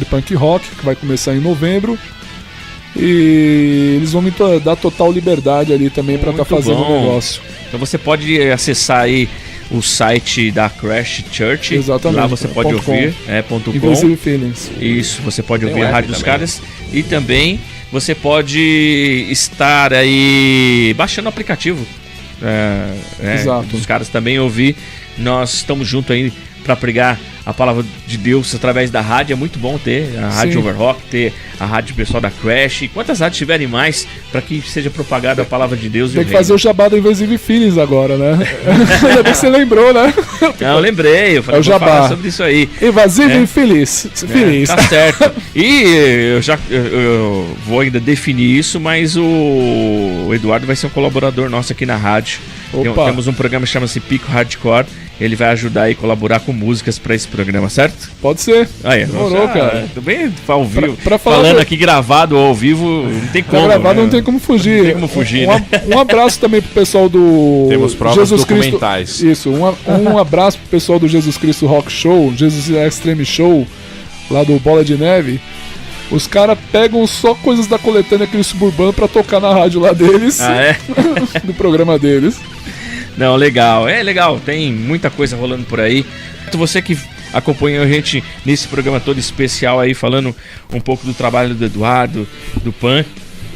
punk rock, que vai começar em novembro. E eles vão me dar total liberdade ali também para estar fazendo o negócio. Então você pode acessar aí o site da Crash Church. Exatamente. Lá você pode ouvir. Invasive Feelings. Isso, você pode ouvir a rádio dos caras. E também você pode estar aí baixando o aplicativo. Dos caras também ouvir. Nós estamos juntos aí para pregar a palavra de Deus através da rádio. É muito bom ter a Rádio Overrock, ter a rádio pessoal da Crash. E quantas rádios tiverem mais para que seja propagada a palavra de Deus. Tem que fazer o jabá do Invasive Feelings agora, né? Ainda bem que você lembrou, né? Não, eu lembrei. Eu falei, vou falar sobre isso aí. Invasive Feliz. Tá certo. E eu vou ainda definir isso, mas o Eduardo vai ser um colaborador nosso aqui na rádio. Temos um programa que chama-se Pico Hardcore. Ele vai ajudar aí a colaborar com músicas pra esse programa, certo? Pode ser. Aí, demorou, cara. Também ao vivo. Pra falando aqui gravado ou ao vivo, não tem como. Gravado não tem como fugir. Não tem como fugir, um abraço também pro pessoal do Temos provas Jesus documentais. Cristo. Isso, um abraço pro pessoal do Jesus Cristo Rock Show, Jesus Extreme Show, lá do Bola de Neve. Os caras pegam só coisas da coletânea aquele suburbano pra tocar na rádio lá deles. Do programa deles. Não, legal, legal, tem muita coisa rolando por aí. Você que acompanhou a gente nesse programa todo especial aí, falando um pouco do trabalho do Eduardo, do Pan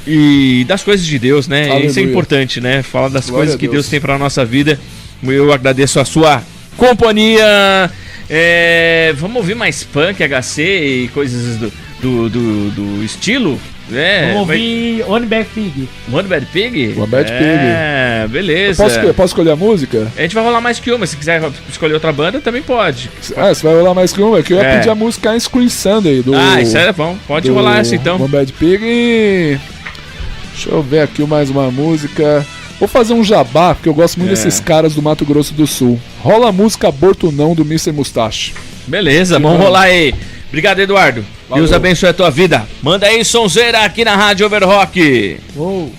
e das coisas de Deus, né? Aleluia. Isso é importante, né? Falar das Glória coisas a que Deus. Deus tem pra nossa vida. Eu agradeço a sua companhia. Vamos ouvir mais punk, HC e coisas do estilo? Vamos ouvir One Bad Pig. One Bad Pig? One Bad Pig. Beleza. Posso escolher a música? A gente vai rolar mais que uma. Se quiser escolher outra banda, também pode. Você vai rolar mais que uma? Que eu ia pedir a música Scream Sunday do... isso é bom. Pode rolar essa então. One Bad Pig e... Deixa eu ver aqui mais uma música. Vou fazer um jabá, porque eu gosto muito desses caras do Mato Grosso do Sul. Rola a música Aborto Não, do Mr. Mustache. Beleza, vamos rolar aí. Obrigado, Eduardo. Valeu. Deus abençoe a tua vida. Manda aí, sonzeira, aqui na Rádio Overrock. Uou.